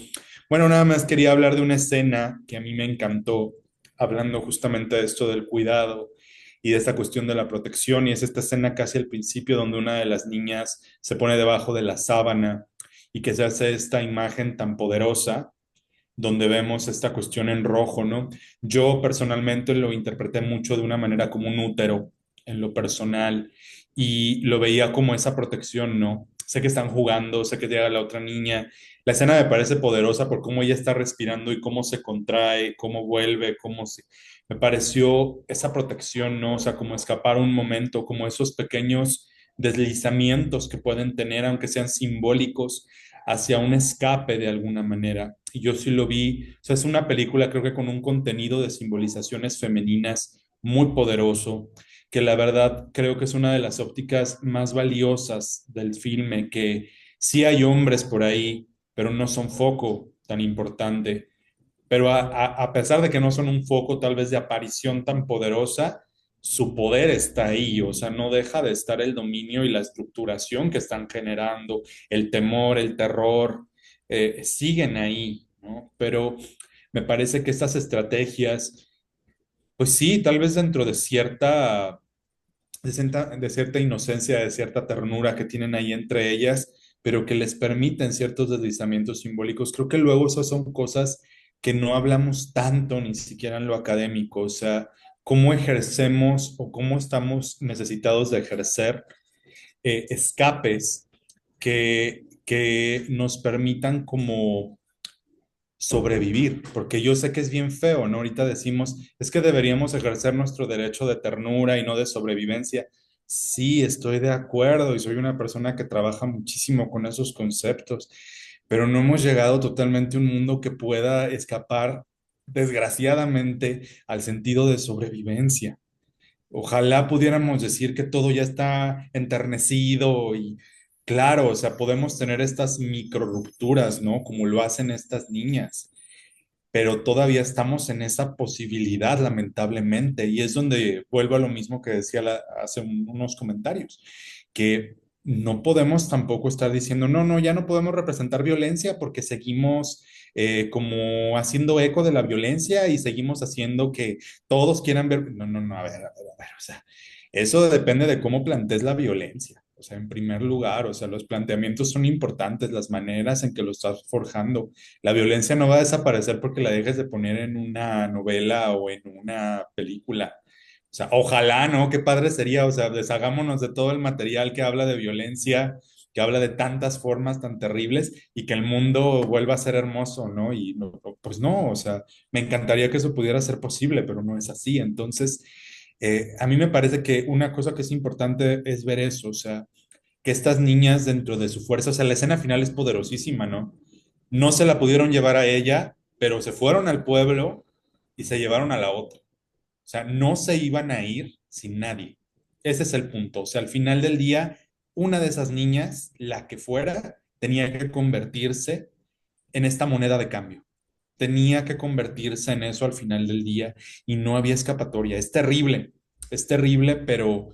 bueno, nada más quería hablar de una escena que a mí me encantó, hablando justamente de esto del cuidado y de esta cuestión de la protección, y es esta escena casi al principio donde una de las niñas se pone debajo de la sábana y que se hace esta imagen tan poderosa donde vemos esta cuestión en rojo, ¿no? Yo personalmente lo interpreté mucho de una manera como un útero en lo personal y lo veía como esa protección, ¿no? Sé que están jugando, sé que llega la otra niña. La escena me parece poderosa por cómo ella está respirando y cómo se contrae, cómo vuelve, cómo se... Me pareció esa protección, ¿no? O sea, como escapar un momento, como esos pequeños deslizamientos que pueden tener, aunque sean simbólicos, hacia un escape de alguna manera. Y yo sí lo vi, o sea, es una película creo que con un contenido de simbolizaciones femeninas muy poderoso, que la verdad creo que es una de las ópticas más valiosas del filme, que sí hay hombres por ahí, pero no son foco tan importante. Pero a pesar de que no son un foco tal vez de aparición tan poderosa, su poder está ahí, o sea, no deja de estar el dominio y la estructuración que están generando, el temor, el terror, siguen ahí, ¿no? Pero me parece que estas estrategias, pues sí, tal vez dentro de cierta inocencia, de cierta ternura que tienen ahí entre ellas, pero que les permiten ciertos deslizamientos simbólicos. Creo que luego esas son cosas que no hablamos tanto, ni siquiera en lo académico, o sea, cómo ejercemos o cómo estamos necesitados de ejercer escapes que nos permitan como sobrevivir, porque yo sé que es bien feo, ¿no? Ahorita decimos, es que deberíamos ejercer nuestro derecho de ternura y no de sobrevivencia. Sí, estoy de acuerdo y soy una persona que trabaja muchísimo con esos conceptos, pero no hemos llegado totalmente a un mundo que pueda escapar, desgraciadamente, al sentido de sobrevivencia. Ojalá pudiéramos decir que todo ya está enternecido y claro, o sea, podemos tener estas micro rupturas, ¿no? Como lo hacen estas niñas, pero todavía estamos en esa posibilidad, lamentablemente, y es donde vuelvo a lo mismo que decía hace unos comentarios, que no podemos tampoco estar diciendo, no, no, ya no podemos representar violencia porque seguimos como haciendo eco de la violencia y seguimos haciendo que todos quieran ver, no, no, no, a ver, o sea, eso depende de cómo plantees la violencia. O sea, en primer lugar, o sea, los planteamientos son importantes, las maneras en que lo estás forjando. La violencia no va a desaparecer porque la dejes de poner en una novela o en una película. O sea, ojalá, ¿no? Qué padre sería, o sea, deshagámonos de todo el material que habla de violencia, que habla de tantas formas tan terribles y que el mundo vuelva a ser hermoso, ¿no? Y pues no, o sea, me encantaría que eso pudiera ser posible, pero no es así. Entonces, a mí me parece que una cosa que es importante es ver eso, o sea, que estas niñas dentro de su fuerza, o sea, la escena final es poderosísima, ¿no? No se la pudieron llevar a ella, pero se fueron al pueblo y se llevaron a la otra. O sea, no se iban a ir sin nadie. Ese es el punto. O sea, al final del día, una de esas niñas, la que fuera, tenía que convertirse en esta moneda de cambio. Tenía que convertirse en eso al final del día y no había escapatoria. Es terrible, pero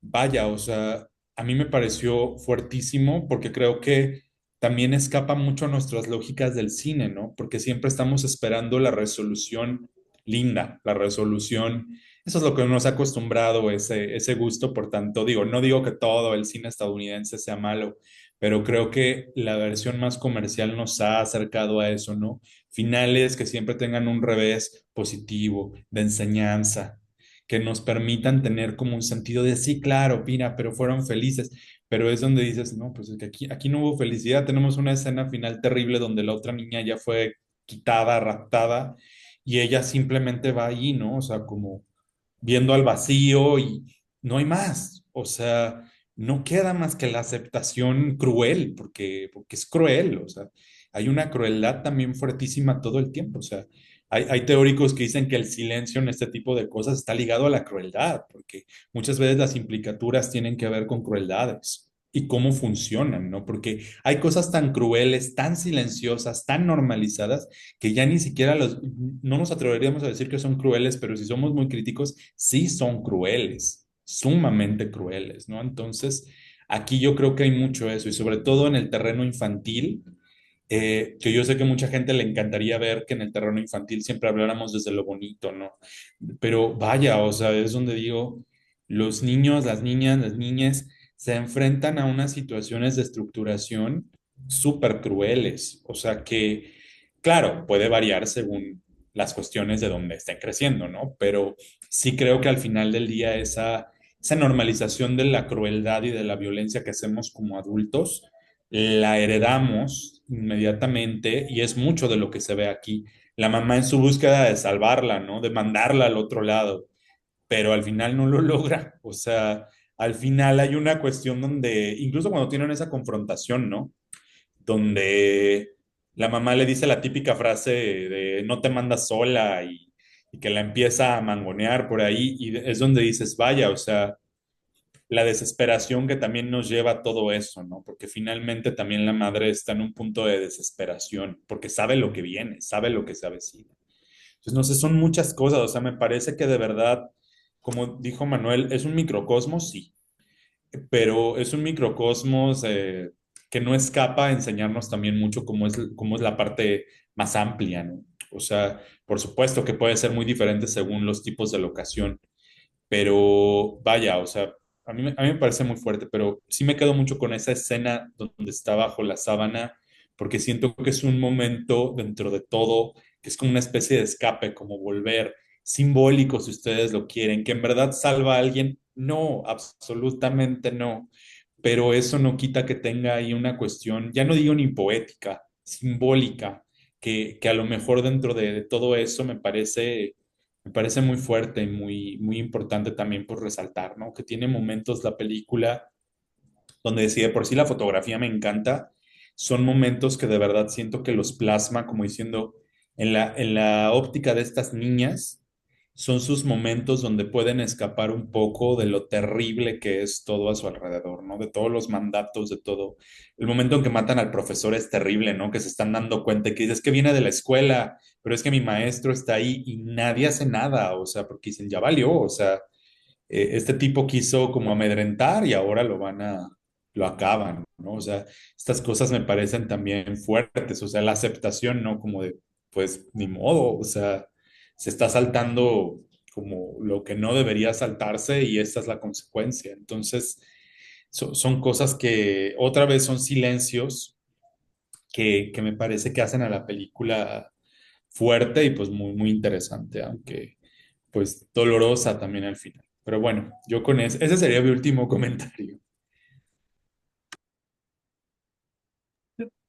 vaya, o sea, a mí me pareció fuertísimo porque creo que también escapa mucho a nuestras lógicas del cine, ¿no? Porque siempre estamos esperando la resolución linda, la resolución. Eso es lo que nos ha acostumbrado ese gusto, por tanto, digo, no digo que todo el cine estadounidense sea malo, pero creo que la versión más comercial nos ha acercado a eso, ¿no? Finales que siempre tengan un revés positivo, de enseñanza, que nos permitan tener como un sentido de sí, claro, mira, pero fueron felices. Pero es donde dices, no, pues es que aquí no hubo felicidad. Tenemos una escena final terrible donde la otra niña ya fue quitada, raptada, y ella simplemente va allí, ¿no? O sea, como viendo al vacío y no hay más. O sea, no queda más que la aceptación cruel, porque es cruel, o sea, hay una crueldad también fuertísima todo el tiempo, o sea, hay teóricos que dicen que el silencio en este tipo de cosas está ligado a la crueldad, porque muchas veces las implicaturas tienen que ver con crueldades y cómo funcionan, ¿no? Porque hay cosas tan crueles, tan silenciosas, tan normalizadas, que ya ni siquiera no nos atreveríamos a decir que son crueles, pero si somos muy críticos, sí son crueles, sumamente crueles, ¿no? Entonces, aquí yo creo que hay mucho eso, y sobre todo en el terreno infantil, que yo sé que mucha gente le encantaría ver que en el terreno infantil siempre habláramos desde lo bonito, ¿no? Pero vaya, o sea, es donde digo, los niños, las niñas, las niñas se enfrentan a unas situaciones de estructuración súper crueles, o sea, que Claro, puede variar según las cuestiones de donde estén creciendo, ¿no? Pero sí creo que al final del día esa normalización de la crueldad y de la violencia que hacemos como adultos, la heredamos inmediatamente y es mucho de lo que se ve aquí. La mamá en su búsqueda de salvarla, ¿no? De mandarla al otro lado, pero al final no lo logra. O sea, al final hay una cuestión donde, incluso cuando tienen esa confrontación, ¿no? Donde la mamá le dice la típica frase de no te mandas sola y que la empieza a mangonear por ahí y es donde dices, vaya, o sea, la desesperación que también nos lleva a todo eso, ¿no? Porque finalmente también la madre está en un punto de desesperación, porque sabe lo que viene, sabe lo que se avecina. Entonces, no sé, son muchas cosas, o sea, me parece que de verdad, como dijo Manuel, es un microcosmos, sí, pero es un microcosmos que no escapa a enseñarnos también mucho cómo es la parte más amplia, ¿no? O sea, por supuesto que puede ser muy diferente según los tipos de locación, pero vaya, o sea, a mí me parece muy fuerte, pero sí me quedo mucho con esa escena donde está bajo la sábana, porque siento que es un momento dentro de todo, que es como una especie de escape, como volver simbólico, si ustedes lo quieren, que en verdad salva a alguien. No, absolutamente no, pero eso no quita que tenga ahí una cuestión, ya no digo ni poética, simbólica, que a lo mejor dentro de todo eso me parece muy fuerte y muy importante también por resaltar, ¿no? Que tiene momentos la película donde decide por sí la fotografía me encanta, son momentos que de verdad siento que los plasma como diciendo, en la óptica de estas niñas, son sus momentos donde pueden escapar un poco de lo terrible que es todo a su alrededor, ¿no? De todos los mandatos, de todo. El momento en que matan al profesor es terrible, ¿no? Que se están dando cuenta y que dices, es que viene de la escuela, pero es que mi maestro está ahí y nadie hace nada, o sea, porque dicen, ya valió, o sea, este tipo quiso como amedrentar y ahora lo acaban, ¿no? O sea, estas cosas me parecen también fuertes, o sea, la aceptación, ¿no? Como de, pues, ni modo, o sea, se está saltando como lo que no debería saltarse y esta es la consecuencia. Entonces, son cosas que otra vez son silencios que me parece que hacen a la película fuerte y pues muy interesante, aunque pues dolorosa también al final. Pero bueno, yo con ese sería mi último comentario.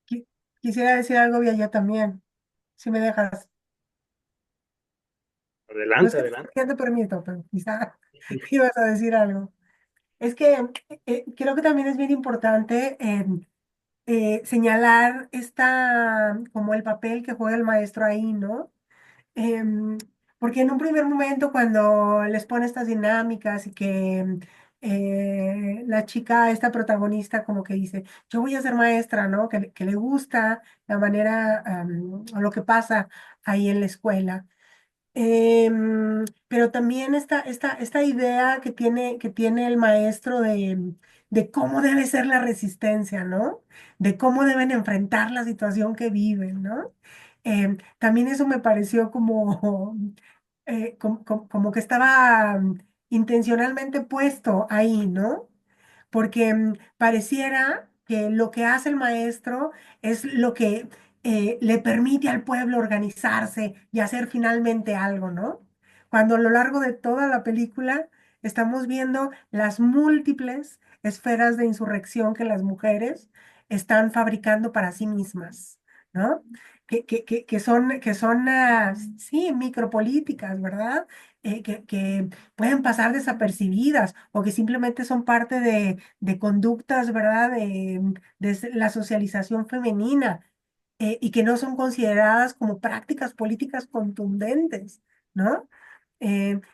Qui- Quisiera decir algo, ya también, si me dejas. No es Adelante, que adelante. ya te permito, pero quizá ibas a decir algo. Es que creo que también es bien importante señalar como el papel que juega el maestro ahí, ¿no? Em, Porque en un primer momento, cuando les pone estas dinámicas y que la chica, esta protagonista, como que dice, yo voy a ser maestra, ¿no? Que le gusta la manera o lo que pasa ahí en la escuela. Pero también esta idea que tiene el maestro de cómo debe ser la resistencia, ¿no? De cómo deben enfrentar la situación que viven, ¿no? También eso me pareció como, como que estaba intencionalmente puesto ahí, ¿no? Porque pareciera que lo que hace el maestro es lo que le permite al pueblo organizarse y hacer finalmente algo, ¿no? Cuando a lo largo de toda la película estamos viendo las múltiples esferas de insurrección que las mujeres están fabricando para sí mismas, ¿no? Que son, sí, micropolíticas, ¿verdad? Que pueden pasar desapercibidas o que simplemente son parte de conductas, ¿verdad? De la socialización femenina y que no son consideradas como prácticas políticas contundentes, ¿no?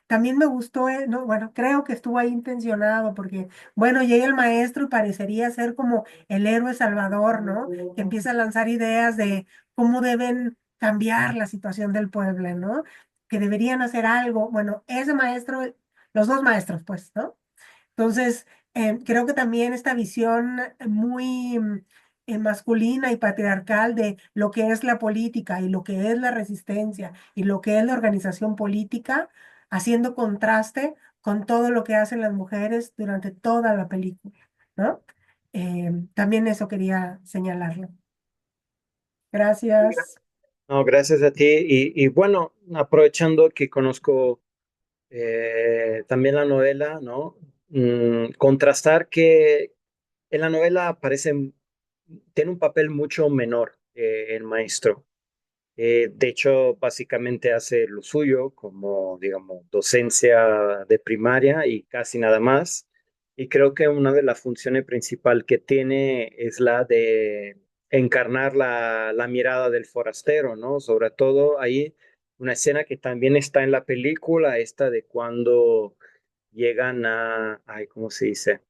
También me gustó, no, bueno, creo que estuvo ahí intencionado porque, bueno, llega el maestro y parecería ser como el héroe salvador, ¿no? Que empieza a lanzar ideas de cómo deben cambiar la situación del pueblo, ¿no? Que deberían hacer algo. Bueno, ese maestro, los dos maestros, pues, ¿no? Entonces, creo que también esta visión muy masculina y patriarcal de lo que es la política y lo que es la resistencia y lo que es la organización política, haciendo contraste con todo lo que hacen las mujeres durante toda la película, ¿no? También eso quería señalarlo. Gracias. No, gracias a ti. Y bueno, aprovechando que conozco también la novela, ¿no? Contrastar que en la novela tiene un papel mucho menor el maestro. De hecho, básicamente hace lo suyo como, digamos, docencia de primaria y casi nada más. Y creo que una de las funciones principales que tiene es la de encarnar la mirada del forastero, ¿no? Sobre todo ahí, una escena que también está en la película, esta de cuando llegan ay, ¿cómo se dice?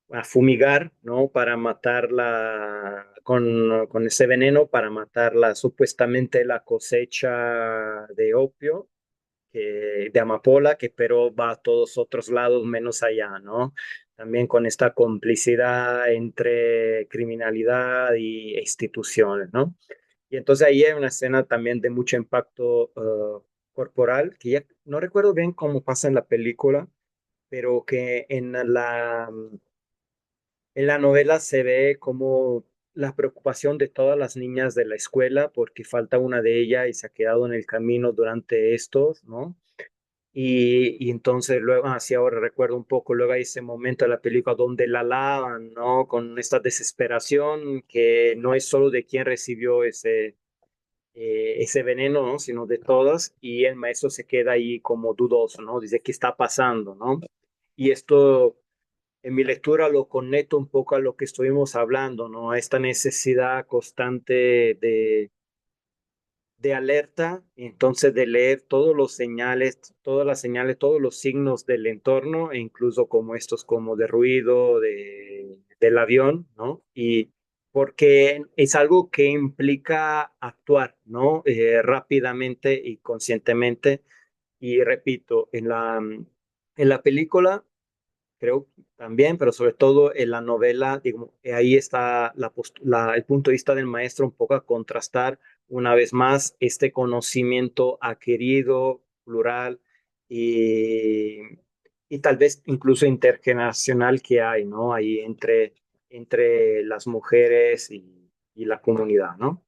A fumigar, ¿no? Para matarla con ese veneno, para matarla supuestamente la cosecha de opio, de amapola, que pero va a todos otros lados menos allá, ¿no? También con esta complicidad entre criminalidad y instituciones, ¿no? Y entonces ahí hay una escena también de mucho impacto corporal, que ya no recuerdo bien cómo pasa en la película, pero que en la novela se ve como la preocupación de todas las niñas de la escuela porque falta una de ellas y se ha quedado en el camino durante estos, ¿no? Y entonces luego, así ahora recuerdo un poco, luego hay ese momento de la película donde la lavan, ¿no? Con esta desesperación que no es solo de quien recibió ese veneno, ¿no? Sino de todas, y el maestro se queda ahí como dudoso, ¿no? Dice, ¿qué está pasando, ¿no? Y esto en mi lectura lo conecto un poco a lo que estuvimos hablando, ¿no? A esta necesidad constante de alerta, entonces de leer todas las señales, todos los signos del entorno, e incluso como estos como de ruido del avión, ¿no? Y porque es algo que implica actuar, ¿no? Rápidamente y conscientemente. Y repito, en la película creo también, pero sobre todo en la novela, digo, ahí está el punto de vista del maestro un poco a contrastar una vez más este conocimiento adquirido, plural y, y tal vez incluso intergeneracional que hay, ¿no? Ahí entre las mujeres y la comunidad, ¿no?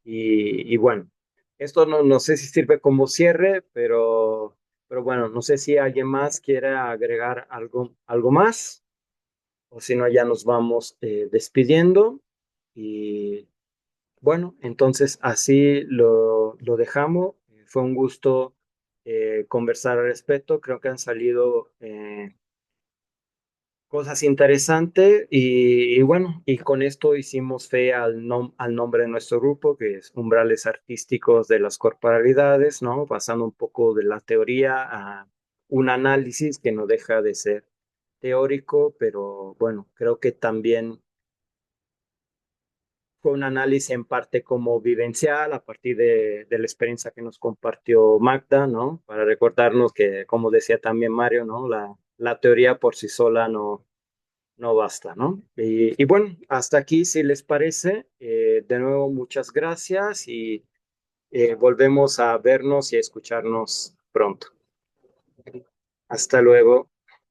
Y bueno, esto no sé si sirve como cierre, pero bueno, no sé si alguien más quiere agregar algo más o si no, ya nos vamos despidiendo. Y bueno, entonces así lo dejamos. Fue un gusto conversar al respecto. Creo que han salido cosas interesantes y bueno, y con esto hicimos fe al nombre de nuestro grupo, que es Umbrales Artísticos de las Corporalidades, ¿no? Pasando un poco de la teoría a un análisis que no deja de ser teórico, pero bueno, creo que también fue un análisis en parte como vivencial a partir de la experiencia que nos compartió Magda, ¿no? Para recordarnos que, como decía también Mario, ¿no? La teoría por sí sola no basta, ¿no? Y bueno, hasta aquí, si les parece, de nuevo muchas gracias y volvemos a vernos y a escucharnos pronto. Hasta luego.